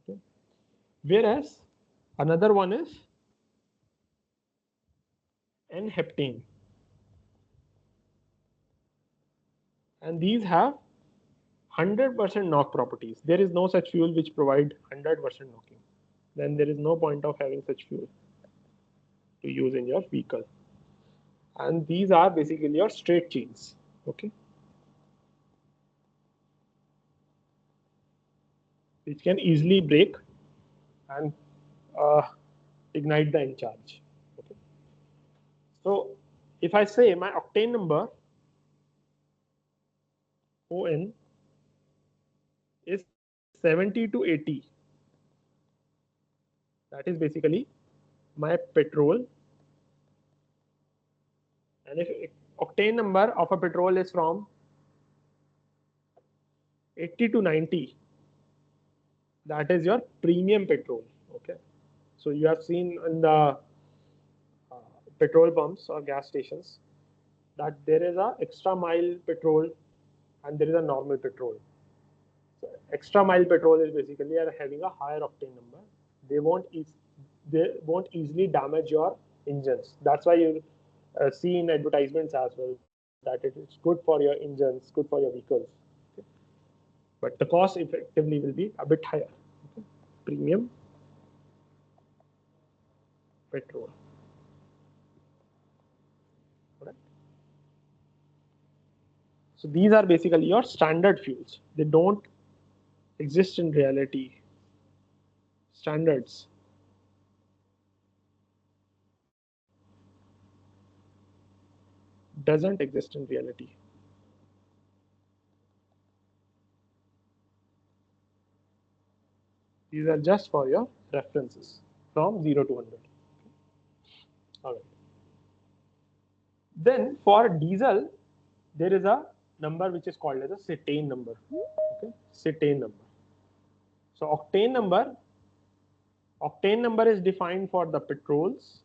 okay. Whereas another one is N-heptane. And these have 100% knock properties. There is no such fuel which provide 100% knocking. Then there is no point of having such fuel to use in your vehicle. And these are basically your straight chains. Okay. Which can easily break and ignite the N charge. Okay. So if I say my octane number ON is 70 to 80, that is basically my petrol. And if octane number of a petrol is from 80 to 90, that is your premium petrol. Okay. So you have seen in the petrol pumps or gas stations that there is a extra mile petrol and there is a normal petrol. So extra mile petrol is basically having a higher octane number. They won't easily damage your engines. That's why you see in advertisements as well that it is good for your engines, good for your vehicles. Okay. But the cost effectively will be a bit higher. Okay. Premium petrol. Right. So these are basically your standard fuels. They don't exist in reality. Standards. Doesn't exist in reality. These are just for your references from 0 to 100. All right. Then for diesel, there is a number which is called as a cetane number. Okay, cetane number. So octane number is defined for the petrols,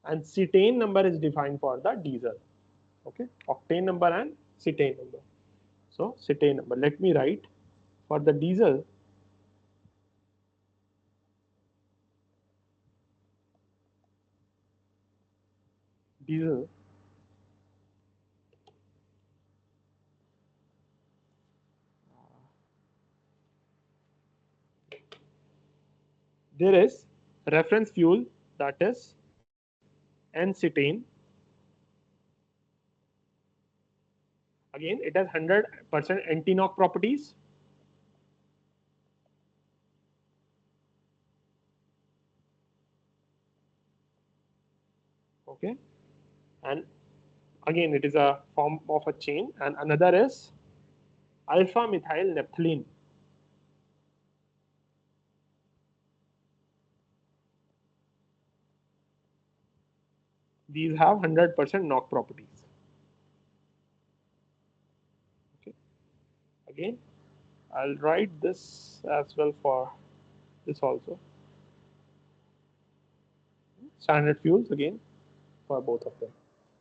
and cetane number is defined for the diesel. Okay, octane number and cetane number. So cetane number. Let me write for the diesel. Diesel. There is reference fuel, that is N-cetane. Again, it has 100% anti-knock properties. Okay, and Again, it is a form of a chain, and another is alpha methyl naphthalene. These have 100% knock properties. Okay. Again, I'll write this as well for this also. Standard fuels again for both of them.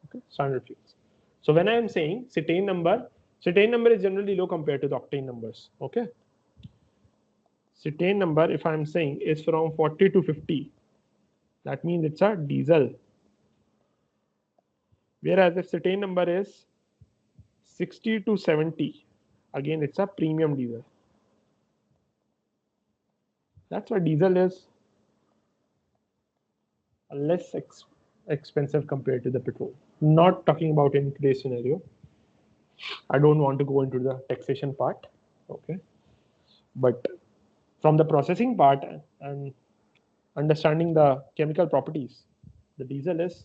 Okay, standard fuels. So when I am saying cetane number is generally low compared to the octane numbers. Okay. Cetane number, if I am saying, is from 40 to 50. That means it's a diesel. Whereas if cetane number is 60 to 70, again it's a premium diesel. That's why diesel is less expensive compared to the petrol. Not talking about in today's scenario. I don't want to go into the taxation part. Okay. But from the processing part and understanding the chemical properties, the diesel is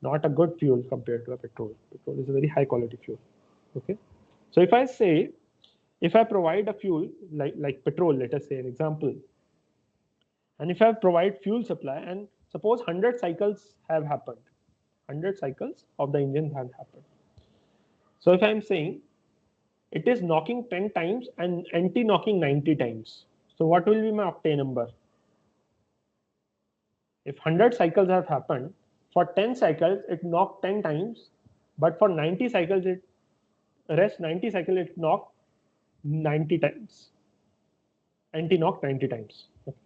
not a good fuel compared to a petrol. Petrol is a very high quality fuel. Okay. So if I provide a fuel like petrol, let us say an example, and if I provide fuel supply and suppose 100 cycles have happened, 100 cycles of the engine have happened. So if I'm saying it is knocking 10 times and anti-knocking 90 times, so what will be my octane number? If 100 cycles have happened, for 10 cycles it knocked 10 times, but for 90 cycles it rest 90 cycles it knocked 90 times, anti-knock 90 times. Okay.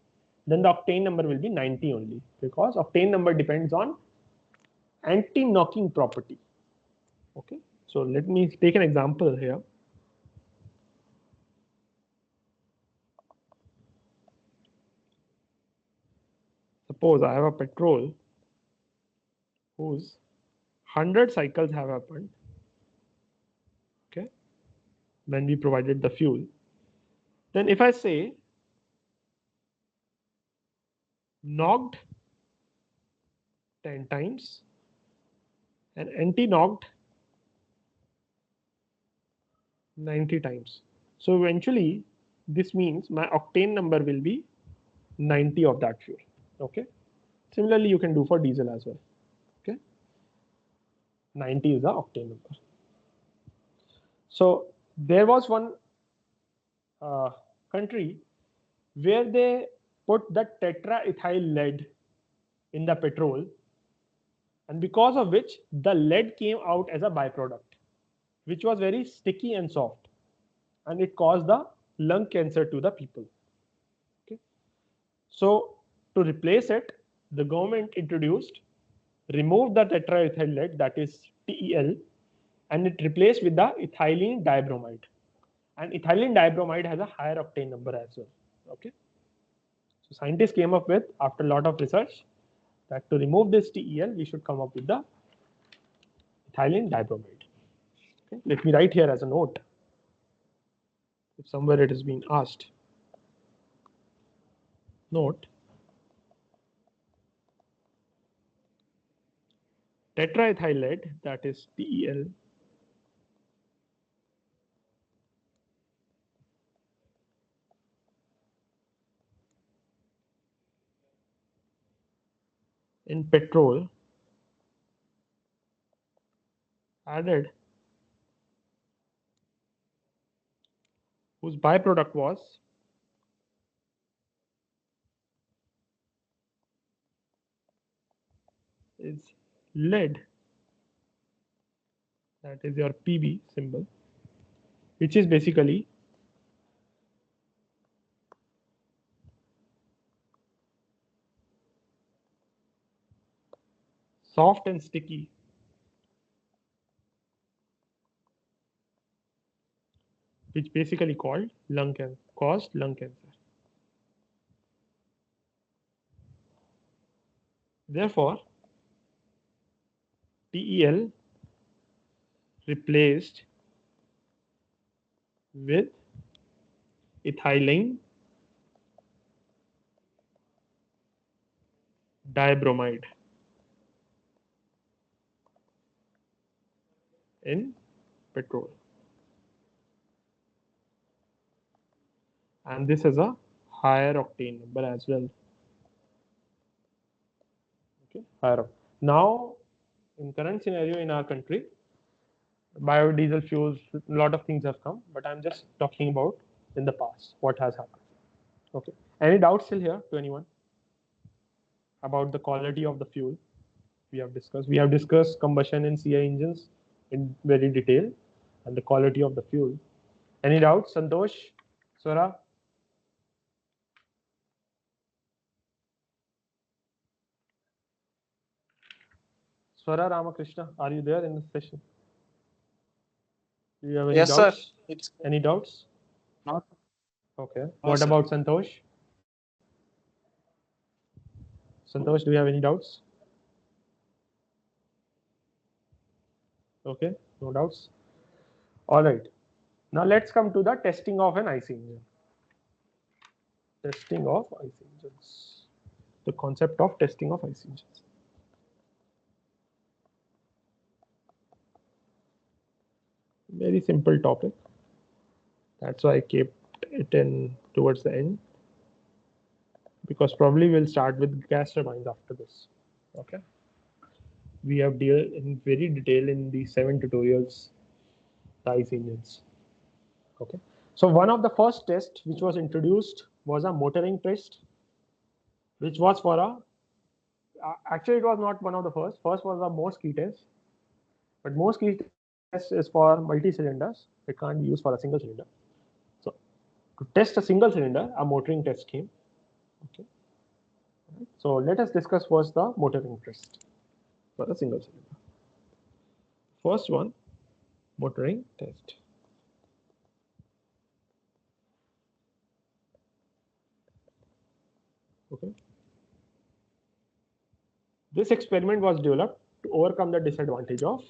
Then the octane number will be 90 only, because octane number depends on anti-knocking property. Okay, so let me take an example here. Suppose I have a petrol whose 100 cycles have happened. Okay, when we provided the fuel, then if I say knocked 10 times and anti-knocked 90 times, so eventually this means my octane number will be 90 of that fuel. Okay, similarly you can do for diesel as well. Okay, 90 is the octane number. So there was one country where they put the tetraethyl lead in the petrol, and because of which the lead came out as a byproduct, which was very sticky and soft, and it caused the lung cancer to the people. Okay. So to replace it, the government introduced, removed the tetraethyl lead, that is TEL, and it replaced with the ethylene dibromide. And ethylene dibromide has a higher octane number as well. Okay. So scientists came up with, after a lot of research, that to remove this TEL, we should come up with the ethylene dibromide. Okay. Let me write here as a note, if somewhere it is being asked. Note, tetraethyl lead, that is TEL, in petrol added, whose byproduct was is lead, that is your PB symbol, which is basically soft and sticky, which basically caused lung cancer. Therefore, TEL replaced with ethylene dibromide. in petrol. And this is a higher octane number as well. Okay, higher. Now, in current scenario in our country, biodiesel fuels, a lot of things have come, but I'm just talking about in the past, what has happened. Okay. Any doubts still here to anyone about the quality of the fuel we have discussed? We have discussed combustion in CI engines in very detail and the quality of the fuel. Any doubts, Santosh, Swara? Swara Ramakrishna, are you there in this session? Do you have any Yes, sir. doubts? Any doubts? Not. Okay. No, What sir. about Santosh? Santosh, do you have any doubts? Okay, no doubts. All right. Now let's come to the testing of an IC engine. Testing of IC engines. The concept of testing of IC engines. Very simple topic. That's why I kept it in towards the end, because probably we'll start with gas turbines after this. Okay. We have deal in very detail in the 7 tutorials the IC engines. Okay. So one of the first tests which was introduced was a motoring test, which was for a actually it was not one of the first. First was a Morse key test, but Morse key test is for multi-cylinders. It can't be used for a single cylinder. So to test a single cylinder, a motoring test came. Okay. So let us discuss first the motoring test for a single cylinder. First one, motoring test. Okay. This experiment was developed to overcome the disadvantage of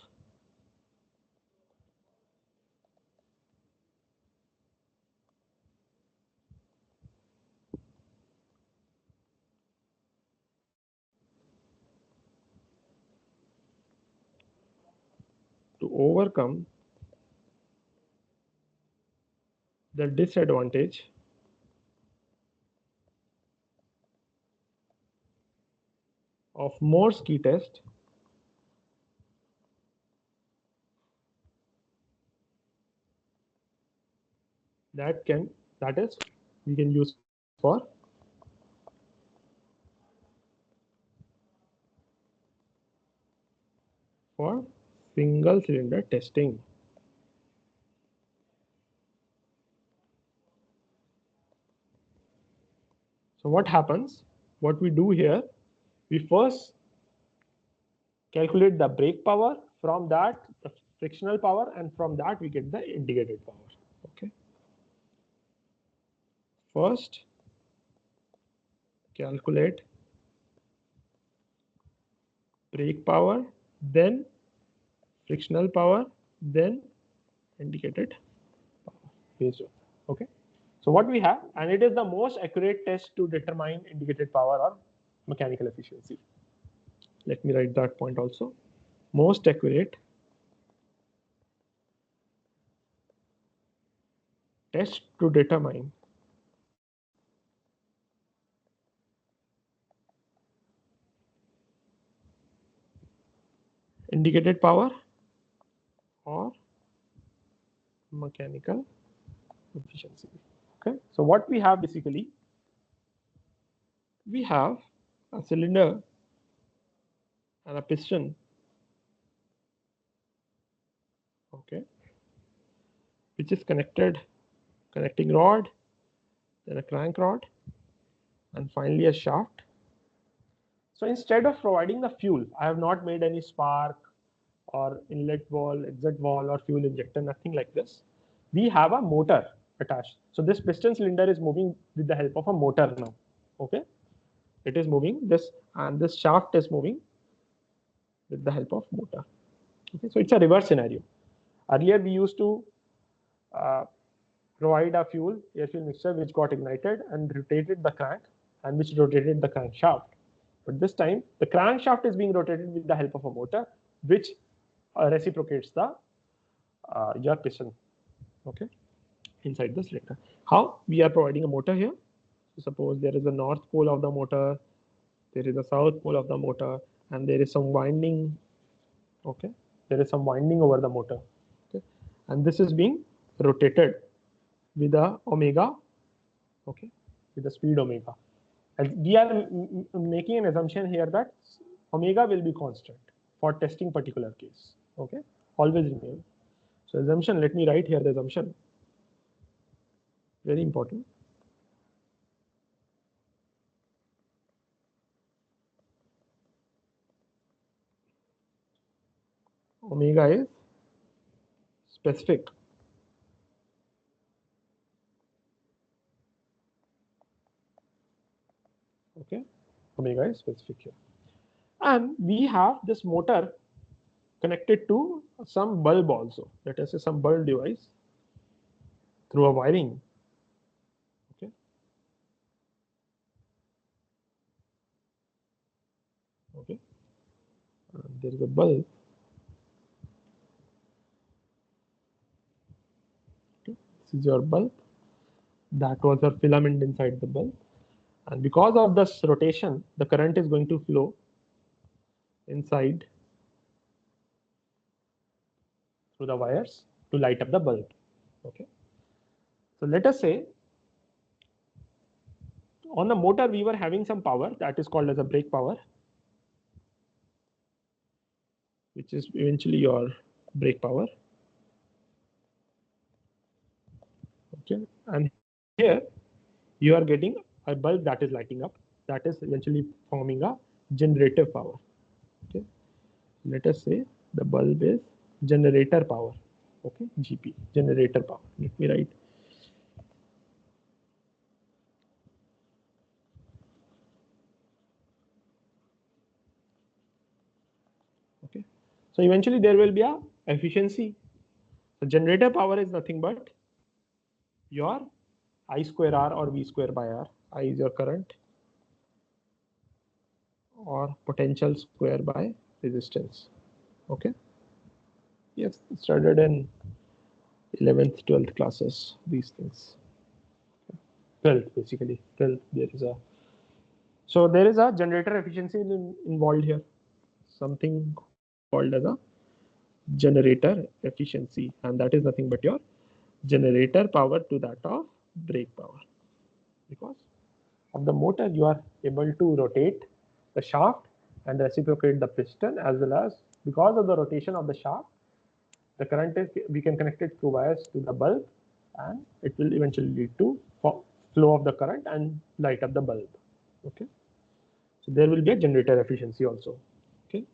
the disadvantage of Morse key test that is we can use for single cylinder testing. So what happens? What we do here, we first calculate the brake power, from that the frictional power, and from that we get the indicated power. Okay. First calculate brake power, then frictional power, then indicated power based on. Okay. So what we have, and it is the most accurate test to determine indicated power or mechanical efficiency. Let me write that point also. Most accurate test to determine indicated power or mechanical efficiency. Okay, so what we have basically, we have a cylinder and a piston. Okay, which is connecting rod, then a crank rod, and finally a shaft. So instead of providing the fuel, I have not made any spark or inlet valve, exit valve, or fuel injector, nothing like this. We have a motor attached. So this piston cylinder is moving with the help of a motor now. Okay, it is moving this, and this shaft is moving with the help of motor. Okay, so it's a reverse scenario. Earlier we used to provide a air fuel mixture which got ignited and rotated the crank, and which rotated the crankshaft. But this time the crankshaft is being rotated with the help of a motor, which reciprocates the your piston, okay, inside the cylinder. How? We are providing a motor here. So suppose there is a north pole of the motor, there is a south pole of the motor, and there is some winding, okay, there is some winding over the motor, okay, and this is being rotated with a omega, okay, with the speed omega. And we are making an assumption here that omega will be constant for testing particular case, okay, always remain. So assumption, let me write here the assumption, very important. Omega is specific. Okay, omega is specific here. And we have this motor connected to some bulb also. Let us say some bulb device through a wiring. Okay. Okay. There is a bulb. Okay. This is your bulb. That was a filament inside the bulb. And because of this rotation, the current is going to flow inside through the wires to light up the bulb. Okay. So let us say on the motor we were having some power that is called as a brake power, which is eventually your brake power. Okay. And here you are getting a bulb that is lighting up, that is eventually forming a generative power. Okay. Let us say the bulb is generator power. Okay, GP, generator power. Let me write. Okay. So eventually there will be a efficiency. So generator power is nothing but your I square R or V square by R. I is your current or potential square by resistance. Okay. Yes, studied in 11th, 12th classes, these things. 12th basically. 12th there is a. So there is a generator efficiency involved here. Something called as a generator efficiency, and that is nothing but your generator power to that of brake power. Because of the motor, you are able to rotate the shaft and reciprocate the piston, as well as because of the rotation of the shaft, the current is, we can connect it through wires to the bulb, and it will eventually lead to flow of the current and light up the bulb. Okay, so there will be a generator efficiency also. Okay,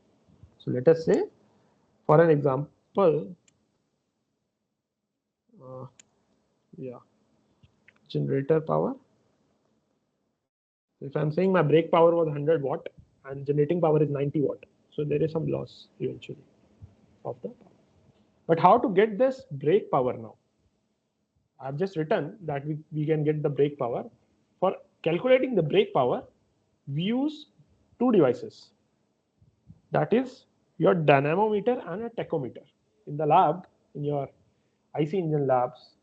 so let us say, for an example, yeah, generator power. If I'm saying my brake power was 100 watt and generating power is 90 watt, so there is some loss eventually of the power. But how to get this brake power now? I've just written that we can get the brake power. For calculating the brake power, we use two devices. That is your dynamometer and a tachometer. In the lab, in your IC engine labs,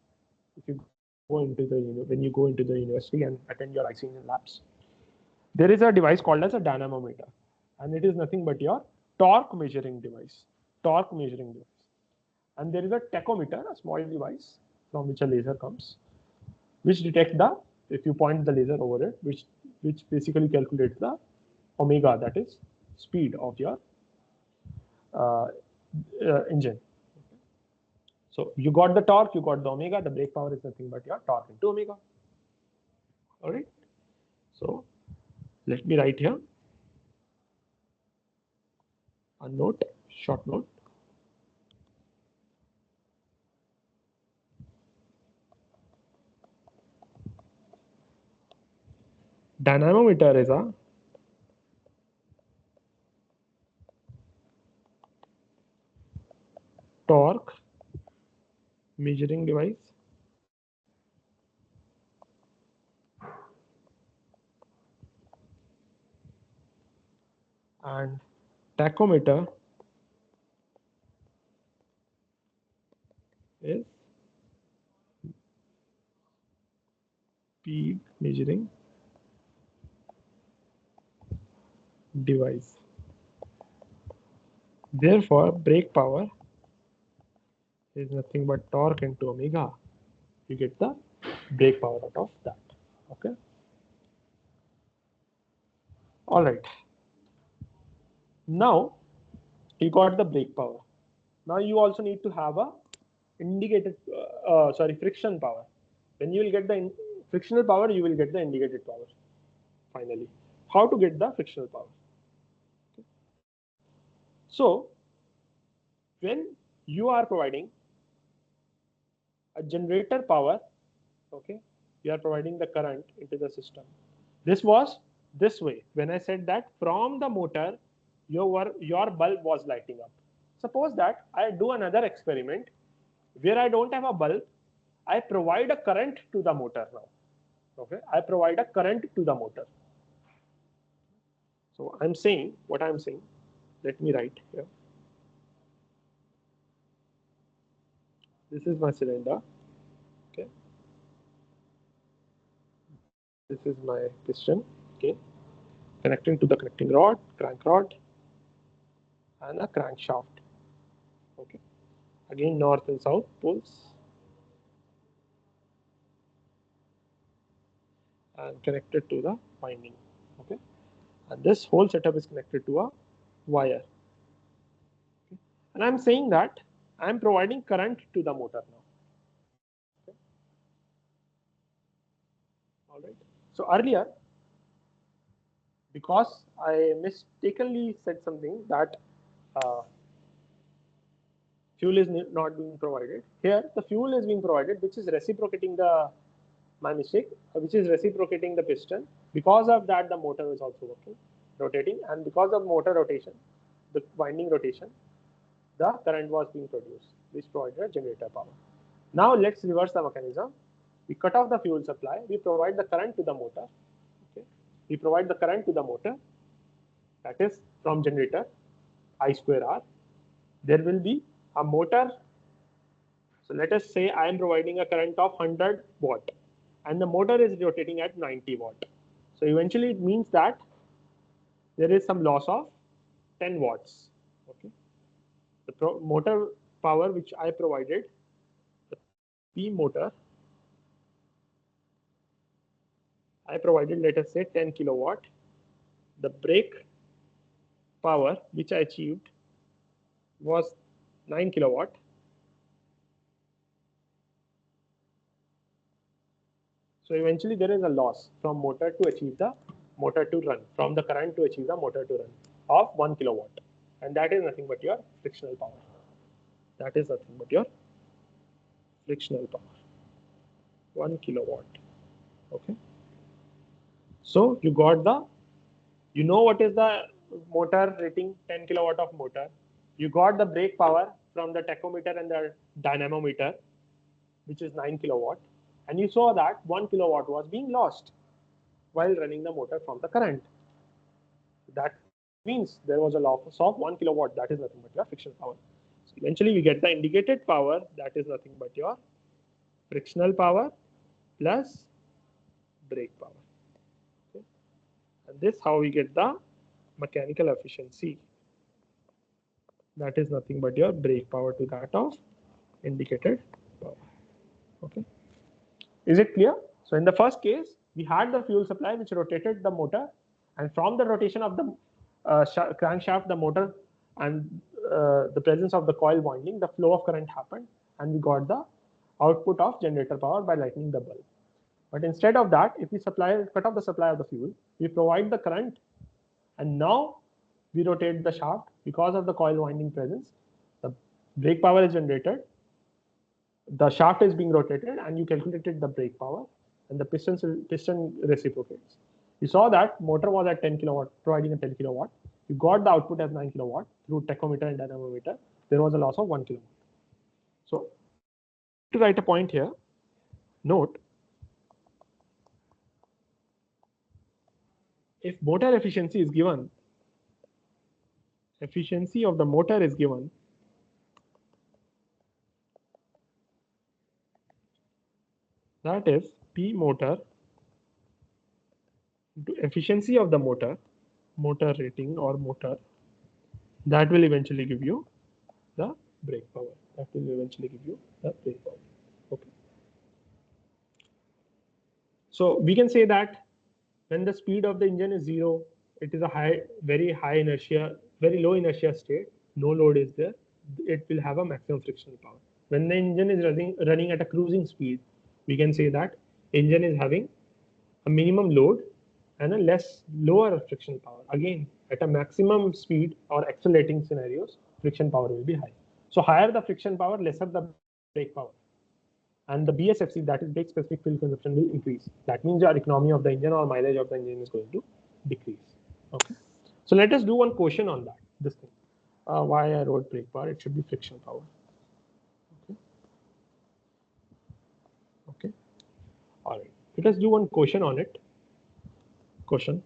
if you go into the when you go into the university and attend your IC engine labs, there is a device called as a dynamometer, and it is nothing but your torque measuring device. Torque measuring device. And there is a tachometer, a small device from which a laser comes, which detects the, if you point the laser over it, which basically calculates the omega, that is speed of your uh, engine. So you got the torque, you got the omega, the brake power is nothing but your torque into omega. All right. So let me write here a note, short note. Dynamometer is a torque measuring device, and tachometer is speed measuring device. Therefore, brake power is nothing but torque into omega. You get the brake power out of that. Okay. All right. Now you got the brake power. Now you also need to have a friction power. When you will get the frictional power, you will get the indicated power. Finally, how to get the frictional power? Okay. So when you are providing a generator power, okay, you are providing the current into the system. This was this way. When I said that from the motor, your bulb was lighting up. Suppose that I do another experiment where I don't have a bulb, I provide a current to the motor now. Okay, I provide a current to the motor. So I'm saying what I'm saying. Let me write here. This is my cylinder. Okay, this is my piston. Okay, connecting to the connecting rod, crank rod, and a crankshaft. Okay, again north and south poles, and connected to the winding. Okay, and this whole setup is connected to a wire. Okay. And I'm saying that I'm providing current to the motor now. Okay. All right. So earlier, because I mistakenly said something that uh, fuel is not being provided. Here, the fuel is being provided, which is reciprocating my mistake, which is reciprocating the piston. Because of that, the motor is also working, rotating, and because of motor rotation, the winding rotation, the current was being produced, which provided generator power. Now let's reverse the mechanism. We cut off the fuel supply. We provide the current to the motor. Okay. We provide the current to the motor. That is from generator, I square R. There will be a motor. So let us say I am providing a current of 100 watt and the motor is rotating at 90 watt. So eventually it means that there is some loss of 10 watts. Okay. The motor power which I provided, the P motor, I provided, let us say 10 kilowatt. The brake power which I achieved was 9 kilowatt. So eventually there is a loss from motor to achieve the motor to run, from the current to achieve the motor to run of 1 kilowatt. And that is nothing but your frictional power. That is nothing but your frictional power. 1 kilowatt. Okay. So you got you know what is the motor rating, 10 kilowatt of motor. You got the brake power from the tachometer and the dynamometer, which is 9 kilowatt. And you saw that 1 kilowatt was being lost while running the motor from the current. That means there was a loss of 1 kilowatt. That is nothing but your frictional power. So eventually we get the indicated power. That is nothing but your frictional power plus brake power. Okay. And this how we get the mechanical efficiency. That is nothing but your brake power to that of indicated power. Okay. Is it clear? So in the first case, we had the fuel supply which rotated the motor, and from the rotation of the crankshaft, the motor, and the presence of the coil winding, the flow of current happened, and we got the output of generator power by lighting the bulb. But instead of that, if we cut off the supply of the fuel, we provide the current, and now we rotate the shaft because of the coil winding presence. The brake power is generated, the shaft is being rotated, and you calculated the brake power, and the piston reciprocates. You saw that motor was at 10 kilowatt, providing a 10 kilowatt. You got the output as 9 kilowatt through tachometer and dynamometer. There was a loss of 1 kilowatt. So to write a point here, note, if motor efficiency is given, efficiency of the motor is given, That is P motor into efficiency of the motor rating or motor, that will eventually give you the brake power. That will eventually give you the brake power. Okay. So we can say that when the speed of the engine is zero, it is a very high inertia, very low inertia state. No load is there. It will have a maximum frictional power. When the engine is running at a cruising speed, we can say that engine is having a minimum load and a lower frictional power. Again, at a maximum speed or accelerating scenarios, friction power will be high. So higher the friction power, lesser the brake power. And the BSFC, that is brake specific fuel consumption, will increase. That means your economy of the engine or mileage of the engine is going to decrease. Okay. So let us do one question on that. This thing. Why I wrote brake power? It should be friction power. Okay. Okay. All right. Let us do one question on it. Question.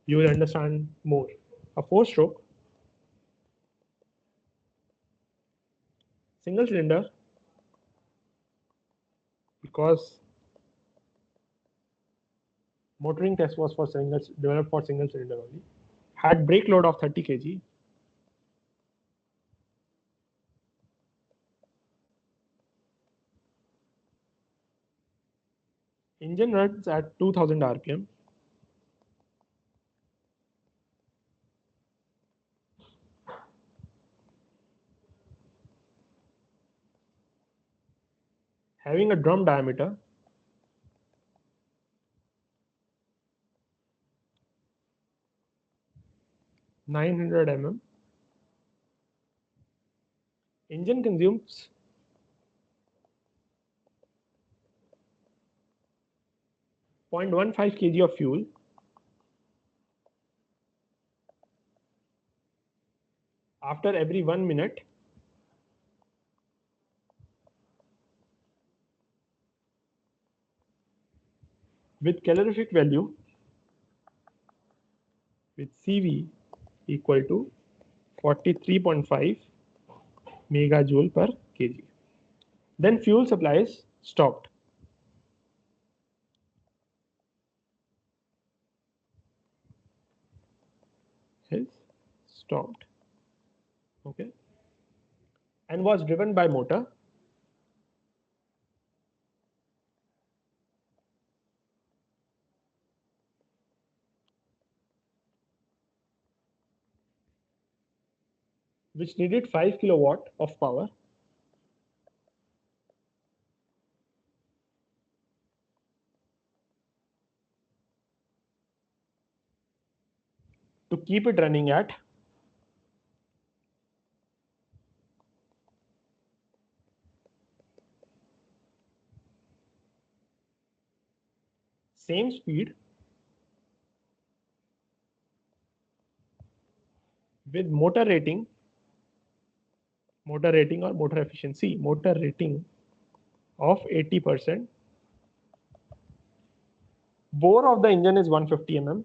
You will understand more. A four-stroke single cylinder, because motoring test was for developed for single cylinder only, had brake load of 30 kg. Engine runs at 2000 rpm. Having a drum diameter (900 mm). Engine consumes 0.15 kg of fuel after every 1 minute with calorific value with CV equal to 43.5 megajoule per kg. Then fuel supply is stopped. Is stopped. Okay. And was driven by motor which needed 5 kilowatt of power to keep it running at same speed with motor rating or motor efficiency, motor rating of 80%. Bore of the engine is 150 mm.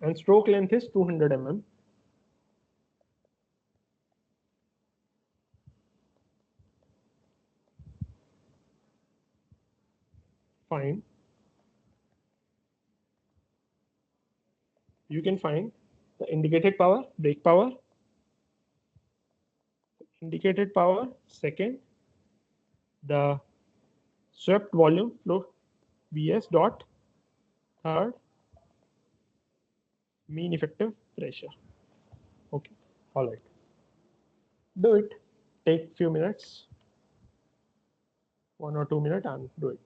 And stroke length is 200 mm. Fine. You can find the indicated power, brake power, indicated power, second, the swept volume flow, BS dot, third, mean effective pressure. Okay, all right. Do it. Take few minutes, 1 or 2 minutes, and do it.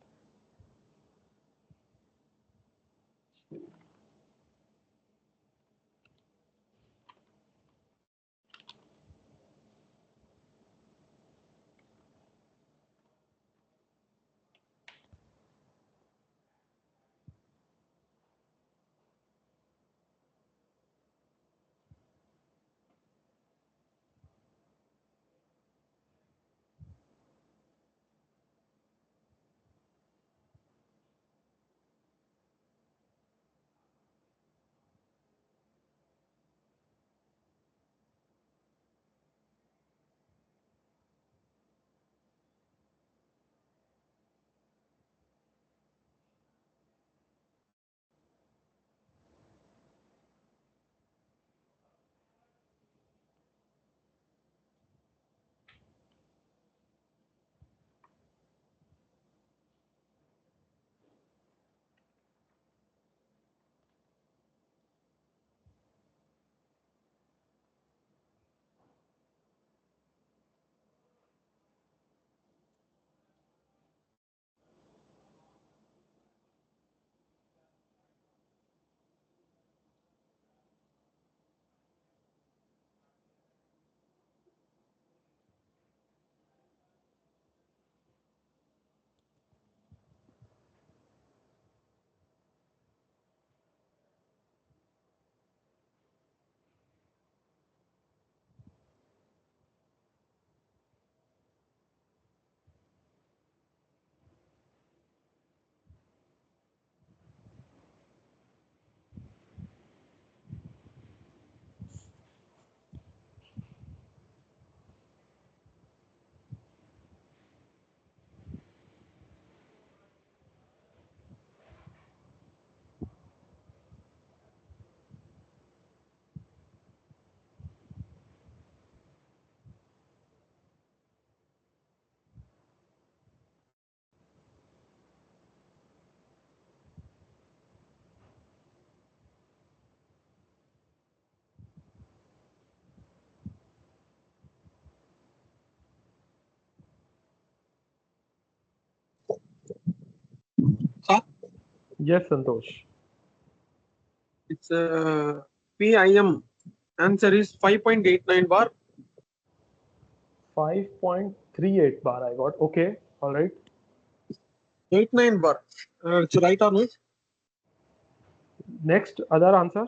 Yes, Santosh. It's PIM. Answer is 5.89 bar. 5.38 bar I got. Okay, all right. 89 bar. It's right or not? Next, other answer.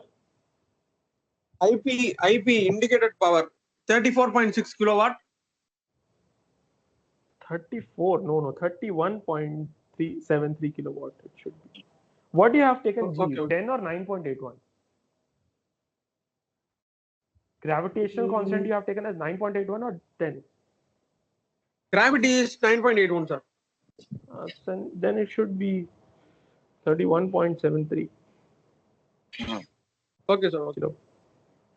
IP indicated power 34.6 kilowatt. 34. No. 31.373 kilowatt. It should be. What do you have taken G? Okay. 10 or 9.81? Gravitational constant you have taken as 9.81 or 10? Gravity is 9.81, sir. Then it should be 31.73. Okay, sir. Okay.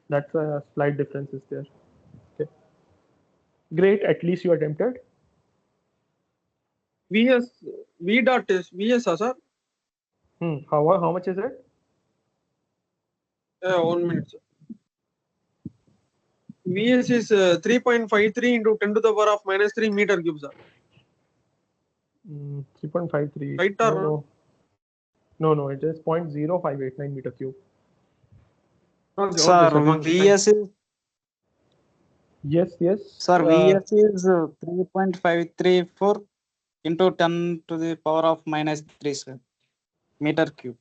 That's a slight difference is there. Okay. Great. At least you attempted. VS V dot is VS, sir. How much is it? 1 minute, sir. VS is 3.53 into 10 to the power of -3 meter cube, sir. 3.53. Right or wrong? No. It is 0.0589 meter cube. Okay, Sir, okay, VS is Yes. sir VS is 3.534 into 10 to the power of -3, sir, meter cube.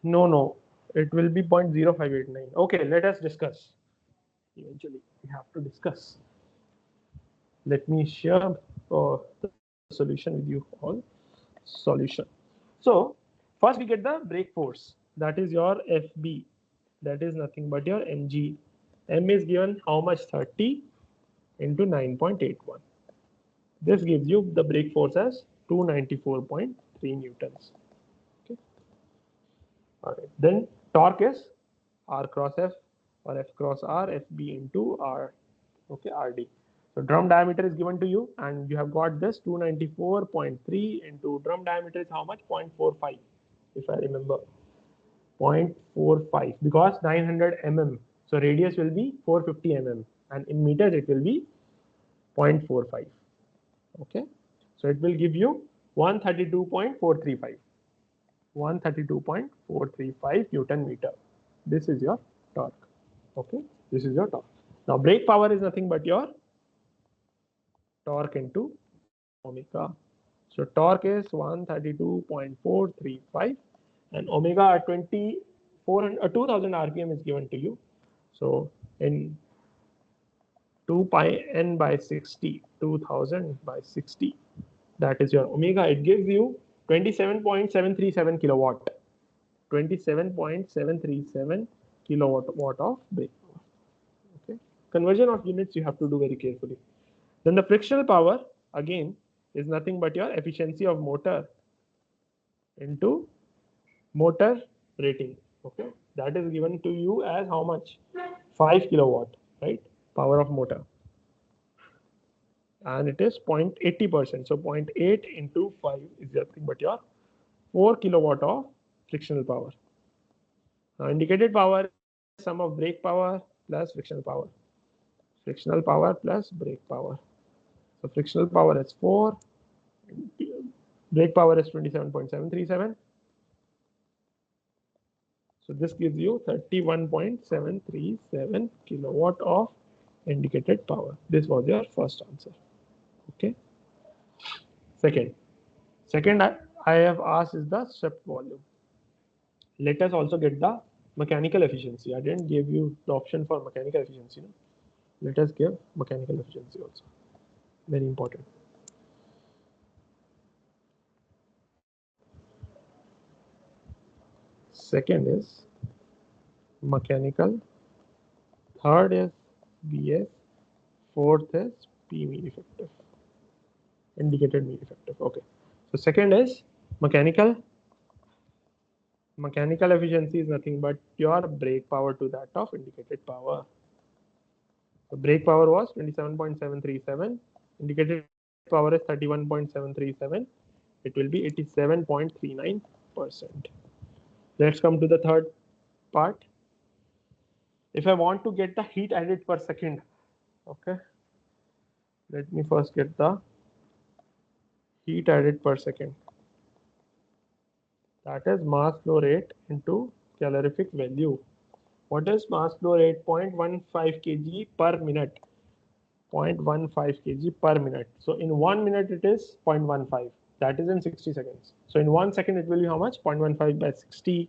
No. It will be 0.0589. Okay, let us discuss. Eventually, we have to discuss. Let me share the solution with you all. Solution. So first we get the brake force. That is your FB. That is nothing but your mg. M is given how much? 30 into 9.81. This gives you the brake force as 294.3 newtons. Okay. All right. Then torque is R cross F or F cross R, FB into R. Okay, RD. So drum diameter is given to you, and you have got this 294.3 into drum diameter is how much? 0.45, if I remember. 0.45 because 900 mm. So radius will be 450 mm, and in meters it will be 0.45. Okay, so it will give you 132.435. 132.435 Newton meter. This is your torque. Okay, this is your torque. Now brake power is nothing but your torque into omega. So torque is 132.435 and omega at 2000 rpm is given to you. So in 2 pi n by 60, 2000 by 60, that is your omega. It gives you 27.737 kilowatt. 27.737 kilowatt of brake power. Okay. Conversion of units you have to do very carefully. Then the frictional power again is nothing but your efficiency of motor into motor rating. Okay, that is given to you as how much? 5 kilowatt, right? Power of motor, and it is 0.80%. So 0.8 into 5 is nothing but your 4 kilowatt of frictional power. Now indicated power is sum of brake power plus frictional power. Frictional power plus brake power. So frictional power is 4. Brake power is 27.737. So this gives you 31.737 kilowatt of indicated power. This was your first answer. Okay. Second I have asked is the swept volume. Let us also get the mechanical efficiency. I didn't give you the option for mechanical efficiency. No? Let us give mechanical efficiency also. Very important. Second is mechanical. Third is BS. Fourth is P mean effective. Indicated mean effective. Okay. So second is mechanical. Mechanical efficiency is nothing but your brake power to that of indicated power. The brake power was 27.737. Indicated power is 31.737. It will be 87.39%. Let's come to the third part. If I want to get the heat added per second, okay, let me first get the heat added per second. That is mass flow rate into calorific value. What is mass flow rate? 0.15 kg per minute. 0.15 kg per minute. So in 1 minute it is 0.15. That is in 60 seconds. So in 1 second it will be how much? 0.15 by 60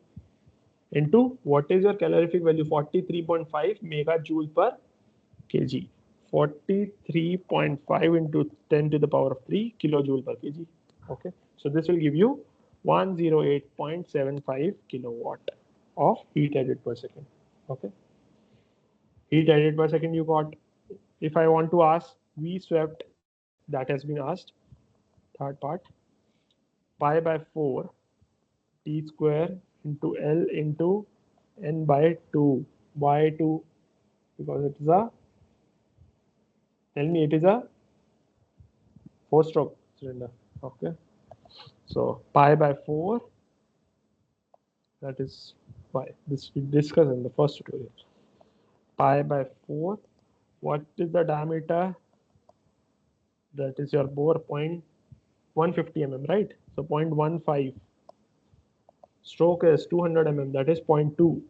into what is your calorific value? 43.5 megajoule per kg. 43.5 into 10 to the power of 3 kilojoule per kg. Okay, so this will give you 108.75 kilowatt of heat added per second. Okay, heat added per second you got. If I want to ask V swept, that has been asked. Third part, pi by 4 t square into L into n by 2. Why 2? Because it is a, tell me, it is a 4-stroke cylinder. Okay, so pi by 4, that is pi. This we discussed in the first tutorial. Pi by 4. What is the diameter? That is your bore 0.150 mm, right? So 0.15. Stroke is 200 mm, that is 0.2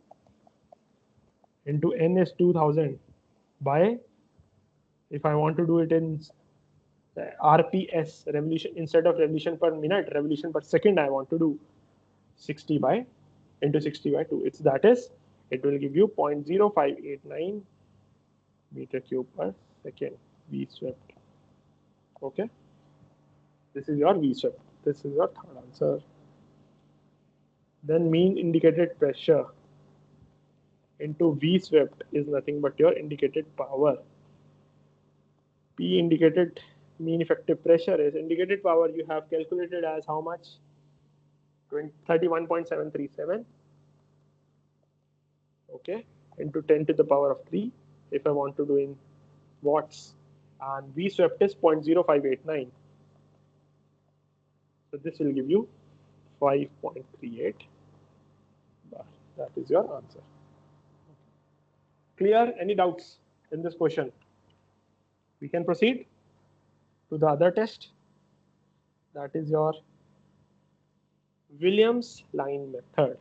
into n is 2000 by, if I want to do it in RPS, revolution, instead of revolution per minute, revolution per second, I want to do 60 by into 60 by 2. It's that is, it will give you 0.0589 meter cube per second V swept. Okay, this is your V swept. This is your third answer. Then mean indicated pressure into V swept is nothing but your indicated power. P indicated mean effective pressure is indicated power you have calculated as how much? 31.737. Okay, into 10 to the power of 3 if I want to do in watts, and V swept is 0.0589. So this will give you 5.38 bar. That is your answer. Clear? Any doubts in this question? We can proceed to the other test. That is your Williams line method.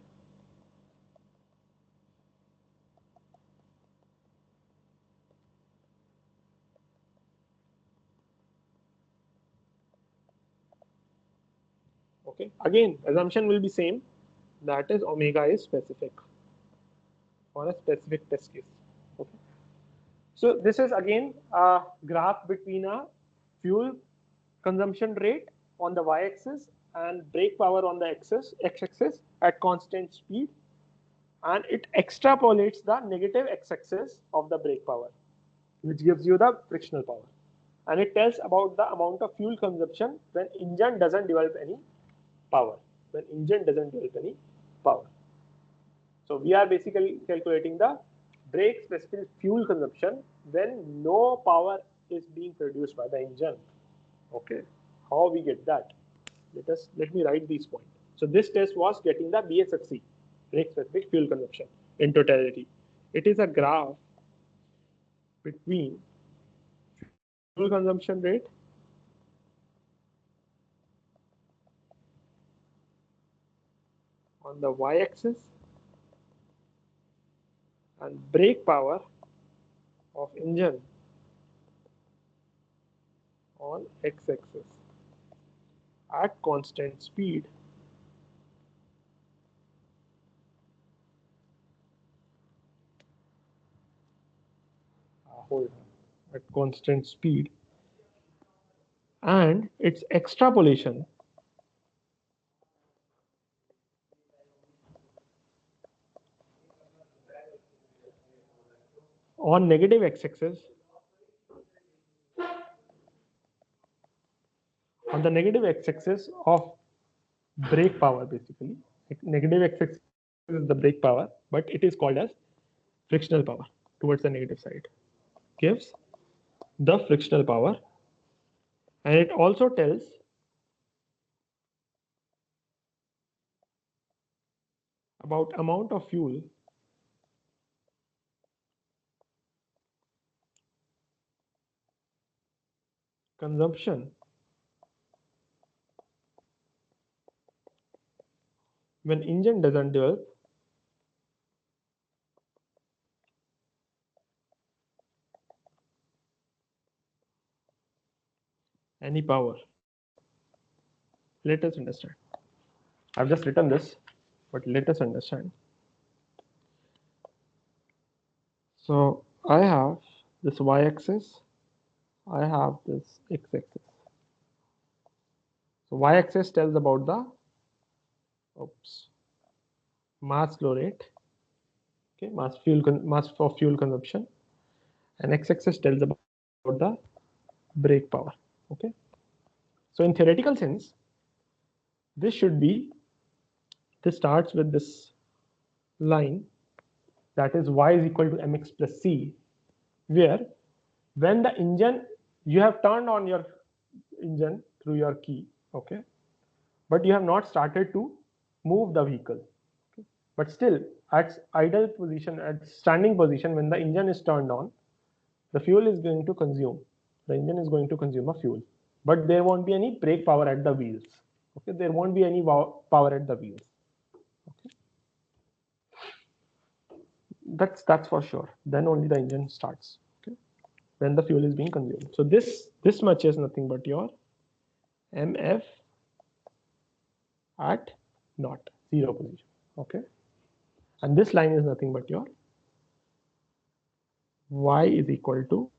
Okay, again, assumption will be same. That is omega is specific for a specific test case. Okay. So this is again a graph between a fuel consumption rate on the y-axis and brake power on the x-axis at constant speed, and it extrapolates the negative x-axis of the brake power, which gives you the frictional power, and it tells about the amount of fuel consumption when engine doesn't develop any power. When engine doesn't develop any power. So we are basically calculating the brake specific fuel consumption when no power is being produced by the engine. Okay, how we get that? Let me write these points. So this test was getting the BSFC, brake specific fuel consumption, in totality. It is a graph between fuel consumption rate on the y-axis and brake power of engine on x-axis at constant speed. Hold on. At constant speed, and its extrapolation on negative x-axis, on the negative x-axis of brake power. Basically, negative x-axis is the brake power, but it is called as frictional power towards the negative side, gives the frictional power, and it also tells about amount of fuel consumption when engine doesn't develop any power. Let us understand. I've just written this, but let us understand. So I have this y-axis, I have this x-axis. So y-axis tells about the mass flow rate, okay, mass for fuel consumption, and x-axis tells about the brake power. Okay. So in theoretical sense, this should be, this starts with this line that is y is equal to mx plus c, where when the engine, you have turned on your engine through your key, okay, but you have not started to move the vehicle. Okay. But still, at idle position, at standing position, when the engine is turned on, the fuel is going to consume. The engine is going to consume a fuel, but there won't be any brake power at the wheels. Okay, there won't be any power at the wheels. Okay. That's for sure. Then only the engine starts. Okay, when the fuel is being consumed. So this much is nothing but your mf at not 0 position. Okay, and this line is nothing but your y is equal to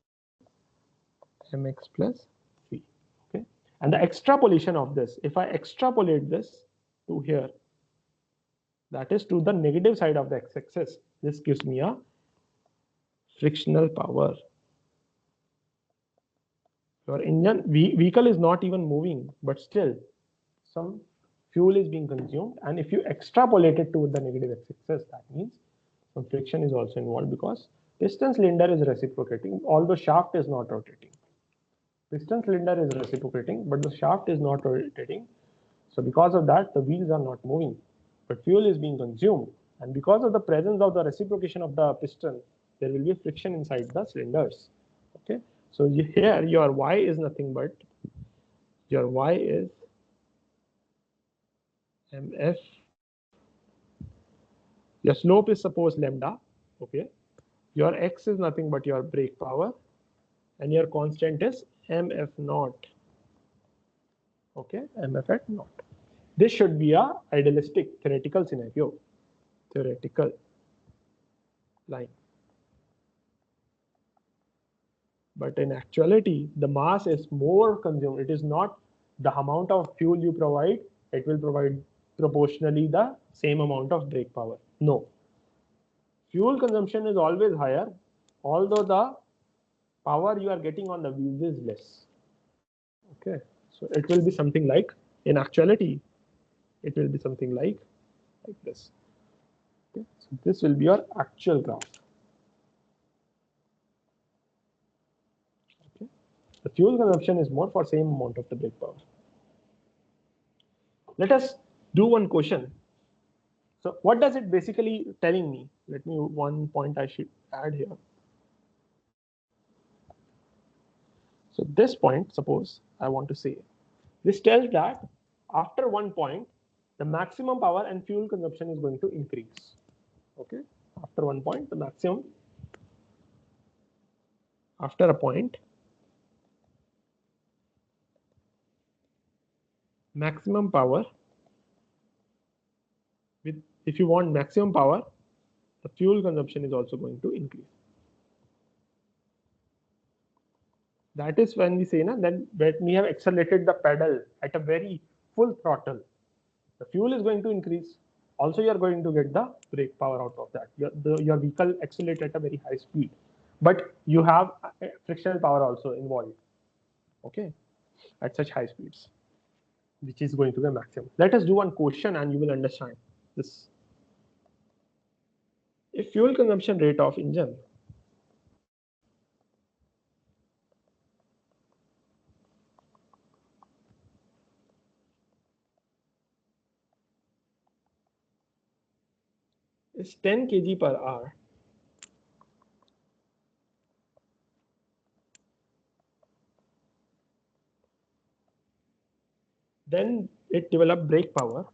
mx plus c. Okay, and the extrapolation of this, if I extrapolate this to here, that is to the negative side of the x-axis, this gives me a frictional power. Your engine vehicle is not even moving, but still some fuel is being consumed, and if you extrapolate it to the negative x-axis, that means some friction is also involved, because piston cylinder is reciprocating, although shaft is not rotating. Piston cylinder is reciprocating, but the shaft is not rotating. So because of that, the wheels are not moving, but fuel is being consumed. And because of the presence of the reciprocation of the piston, there will be friction inside the cylinders. Okay. So here your y is nothing but, your y is mf. Your slope is suppose lambda. Okay. Your x is nothing but your brake power, and your constant is mf naught. Okay, mf at naught. This should be a idealistic theoretical scenario, theoretical line. But in actuality, the mass is more consumed. It is not the amount of fuel you provide, it will provide proportionally the same amount of brake power. No. Fuel consumption is always higher, although the power you are getting on the wheels is less. Okay, so it will be something like, in actuality, it will be something like this. Okay. So this will be your actual graph. Okay. The fuel consumption is more for same amount of the brake power. Let us do one question. So what does it basically telling me? Let me, one point I should add here. So this point, suppose I want to say, this tells that after one point, the maximum power and fuel consumption is going to increase. Okay, after one point, the maximum, after a point, maximum power, with, if you want maximum power, the fuel consumption is also going to increase. That is when we say that when we have accelerated the pedal at a very full throttle, the fuel is going to increase. Also, you are going to get the brake power out of that. Your vehicle accelerates at a very high speed, but you have frictional power also involved. Okay, at such high speeds, which is going to be a maximum. Let us do one question and you will understand this. If fuel consumption rate of engine is 10 kg per hour, then it develops brake power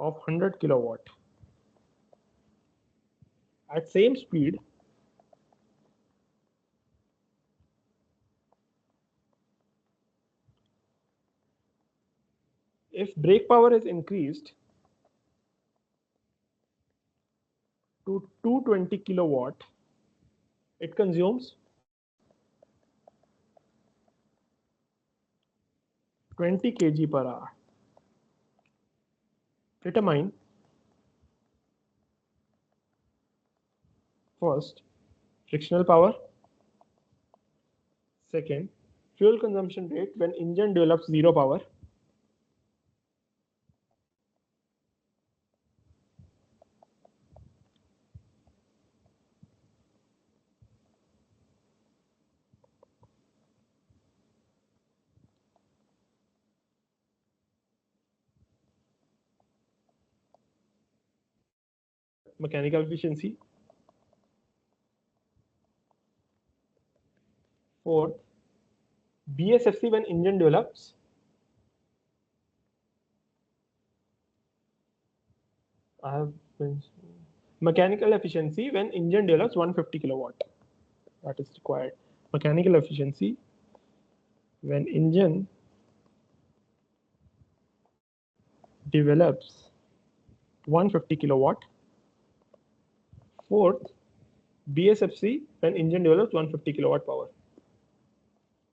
of 100 kilowatt at same speed, if brake power is increased to 220 kilowatt, it consumes 20 kg per hour. Determine first frictional power, second fuel consumption rate when engine develops zero power, mechanical efficiency, fourth BSFC when engine develops I have mechanical efficiency when engine develops 150 kilowatt. That is required. Mechanical efficiency when engine develops 150 kilowatt. Fourth, BSFC when engine develops 150 kilowatt power.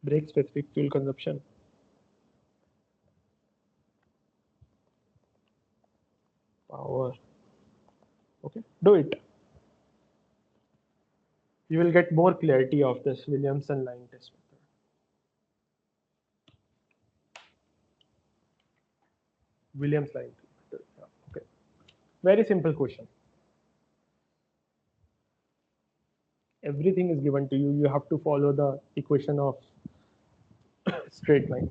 Brake specific fuel consumption. Power. Okay, do it. You will get more clarity of this Williamson line test method. Williams line method. Okay. Very simple question. Everything is given to you. You have to follow the equation of straight line.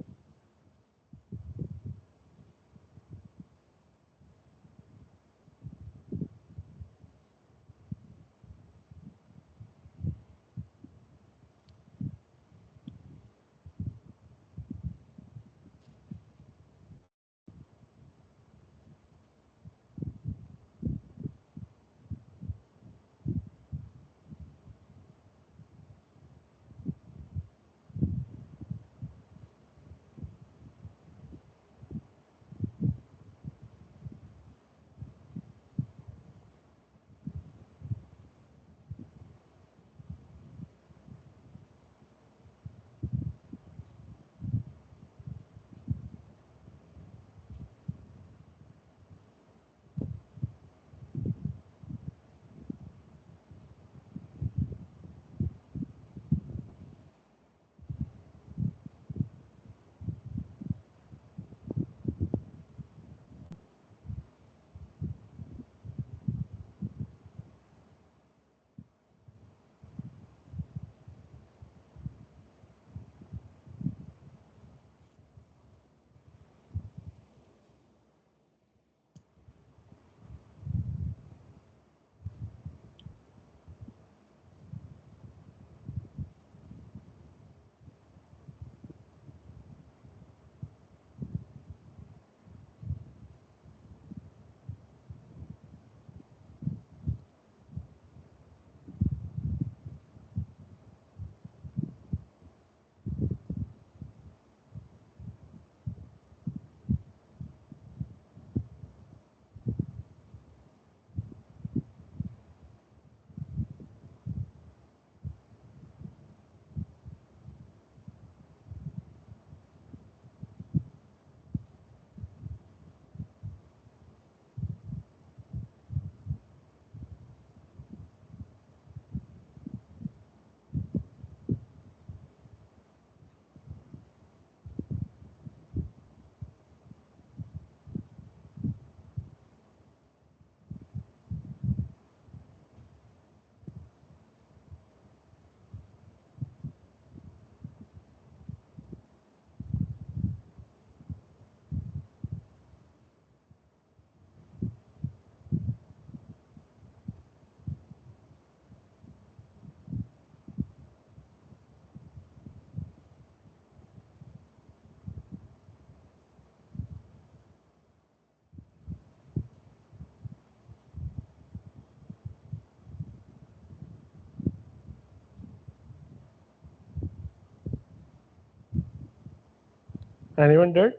Anyone did?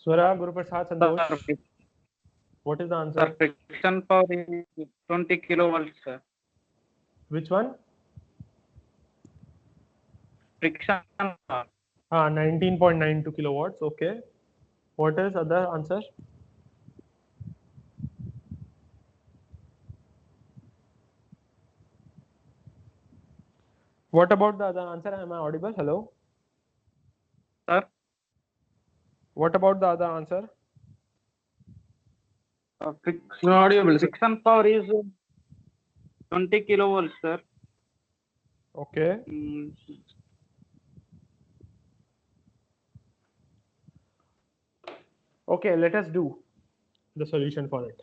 Swara, Guru Prasad, Santosh. What is the answer? Sir, friction power is 20 kilovolts, sir. Which one? Friction power. 19.92 kilowatts. Okay. What is other answer? What about the other answer? Am I audible? Hello. Sir, What about the other answer? Not audible, sir. friction power is 20 kilovolts, sir. Okay. Okay, let us do the solution for it.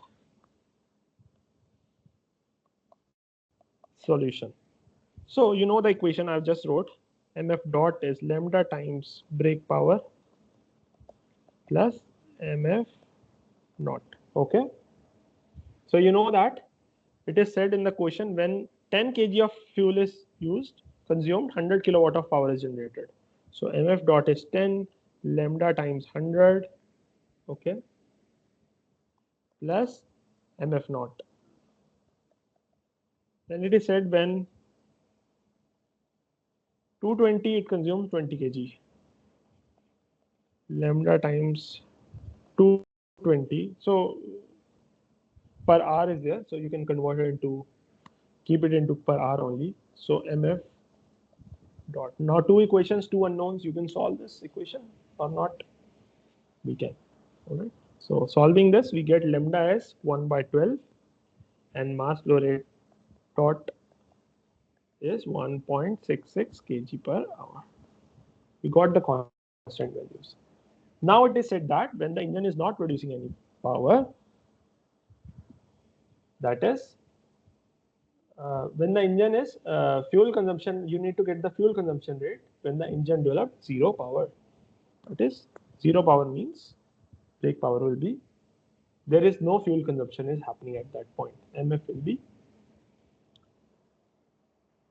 Solution. So you know the equation I've just wrote. Mf dot is lambda times brake power plus Mf naught. Okay. So you know that it is said in the question when 10 kg of fuel is used, consumed 100 kilowatt of power is generated. So Mf dot is 10 lambda times 100. Okay. Plus Mf naught. Then it is said when 220 it consumes 20 kg. Lambda times 220. So per hour is there, so you can convert it into, keep it into per hour only. So Mf dot. Now two equations, two unknowns. You can solve this equation or not? We can. All right. So solving this, we get lambda as 1 by 12 and mass flow rate dot is 1.66 kg per hour. We got the constant values. Now it is said that when the engine is not producing any power, that is when the engine is fuel consumption, you need to get the fuel consumption rate when the engine developed zero power. That is, zero power means brake power will be, there is no fuel consumption is happening at that point. MF will be,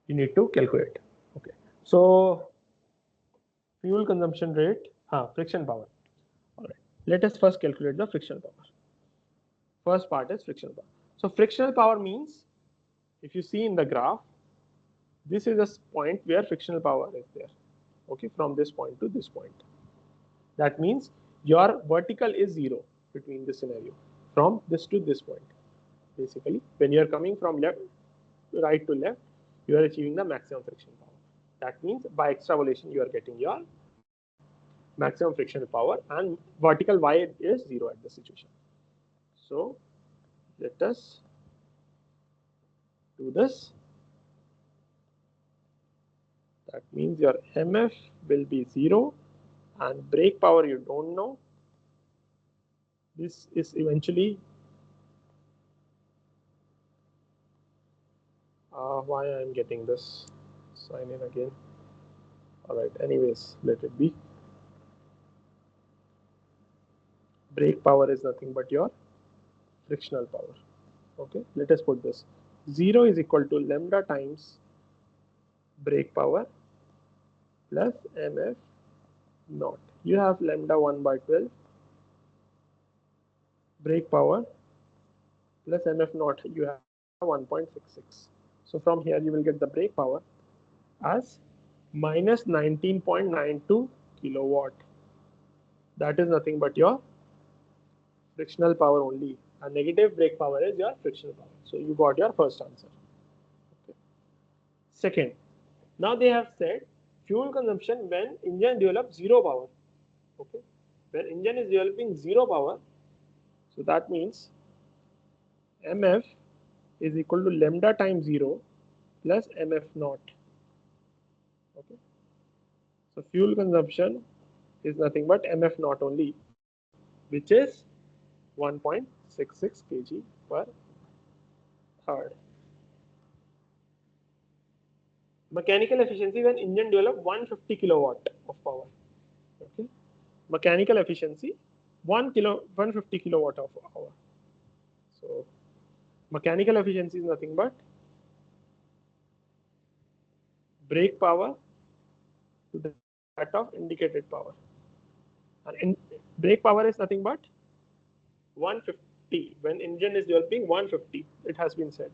you need to calculate. Okay. So fuel consumption rate, friction power. All right. Let us first calculate the frictional power. First part is frictional power. So frictional power means, if you see in the graph, this is a point where frictional power is there. Okay, from this point to this point. That means your vertical is zero between this scenario, from this to this point. Basically, when you are coming from right to left, you are achieving the maximum friction power. That means by extrapolation, you are getting your maximum frictional power, and vertical y is zero at the situation. So let us do this. That means your MF will be zero and brake power you don't know. This is eventually why I am getting this. Sign in again. All right, anyways, let it be. Brake power is nothing but your frictional power. Okay, let us put this. 0 is equal to lambda times brake power plus MF naught. You have lambda 1 by 12 brake power plus MF naught. You have 1.66. So from here you will get the brake power as minus 19.92 kilowatt. That is nothing but your frictional power only. A negative brake power is your frictional power. So you got your first answer. Okay. Second, now they have said fuel consumption when engine develops zero power. Okay, when engine is developing zero power, so that means MF is equal to lambda times 0 plus MF naught. Okay, so fuel consumption is nothing but MF naught only, which is 1.66 kg per third. Mechanical efficiency when engine develop 150 kilowatt of power. Okay, mechanical efficiency 150 kilowatt of hour. So mechanical efficiency is nothing but brake power to that of indicated power. And brake power is nothing but 150. When engine is developing 150, it has been said.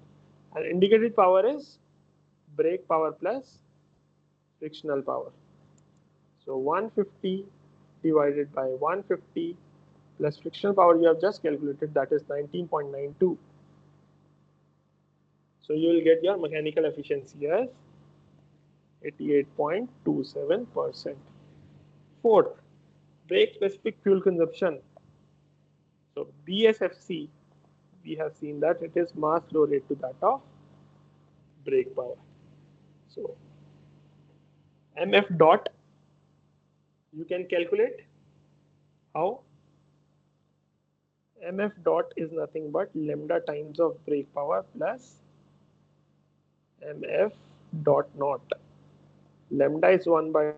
And indicated power is brake power plus frictional power. So 150 divided by 150 plus frictional power you have just calculated, that is 19.92. So you will get your mechanical efficiency as 88.27%. Fourth, brake specific fuel consumption. So BSFC, we have seen that it is mass flow rate to that of brake power. So MF dot, you can calculate how? MF dot is nothing but lambda times of brake power plus MF dot naught. Lambda is 1 by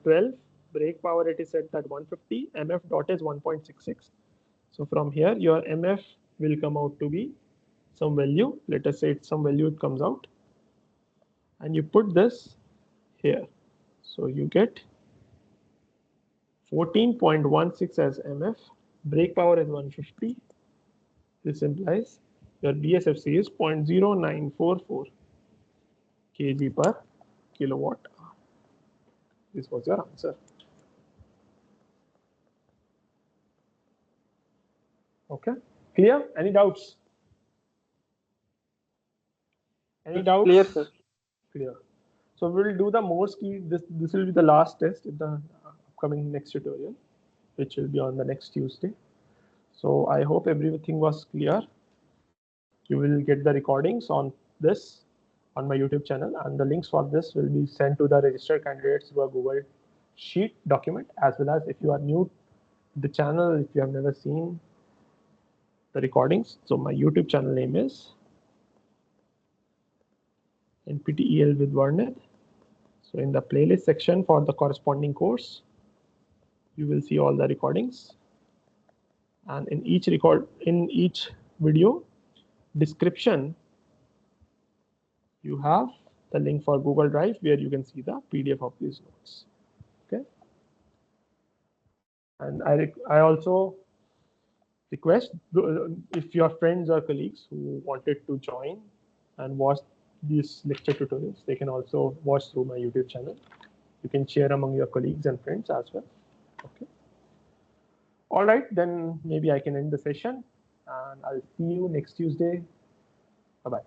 12. Brake power, it is set at 150. MF dot is 1.66. So from here, your MF will come out to be some value. Let us say it's some value it comes out. And you put this here. So you get 14.16 as MF. Brake power is 150. This implies your BSFC is 0.0944 kg per kilowatt. This was your answer. Okay, clear? Any doubts? Any doubts? Clear, sir. Clear. So we'll do the Morse key. This will be the last test in the upcoming next tutorial, which will be on the next Tuesday. So I hope everything was clear. You will get the recordings on this on my YouTube channel, and the links for this will be sent to the registered candidates through a Google Sheet document, as well as if you are new to the channel, if you have never seen the recordings. So my YouTube channel name is NPTEL with Varnit. So in the playlist section for the corresponding course, you will see all the recordings. And in each video description, you have the link for Google Drive where you can see the PDF of these notes. Okay. And I also request if your friends or colleagues who wanted to join and watch these lecture tutorials, they can also watch through my YouTube channel. You can share among your colleagues and friends as well. Okay. All right, then maybe I can end the session, and I'll see you next Tuesday. Bye-bye.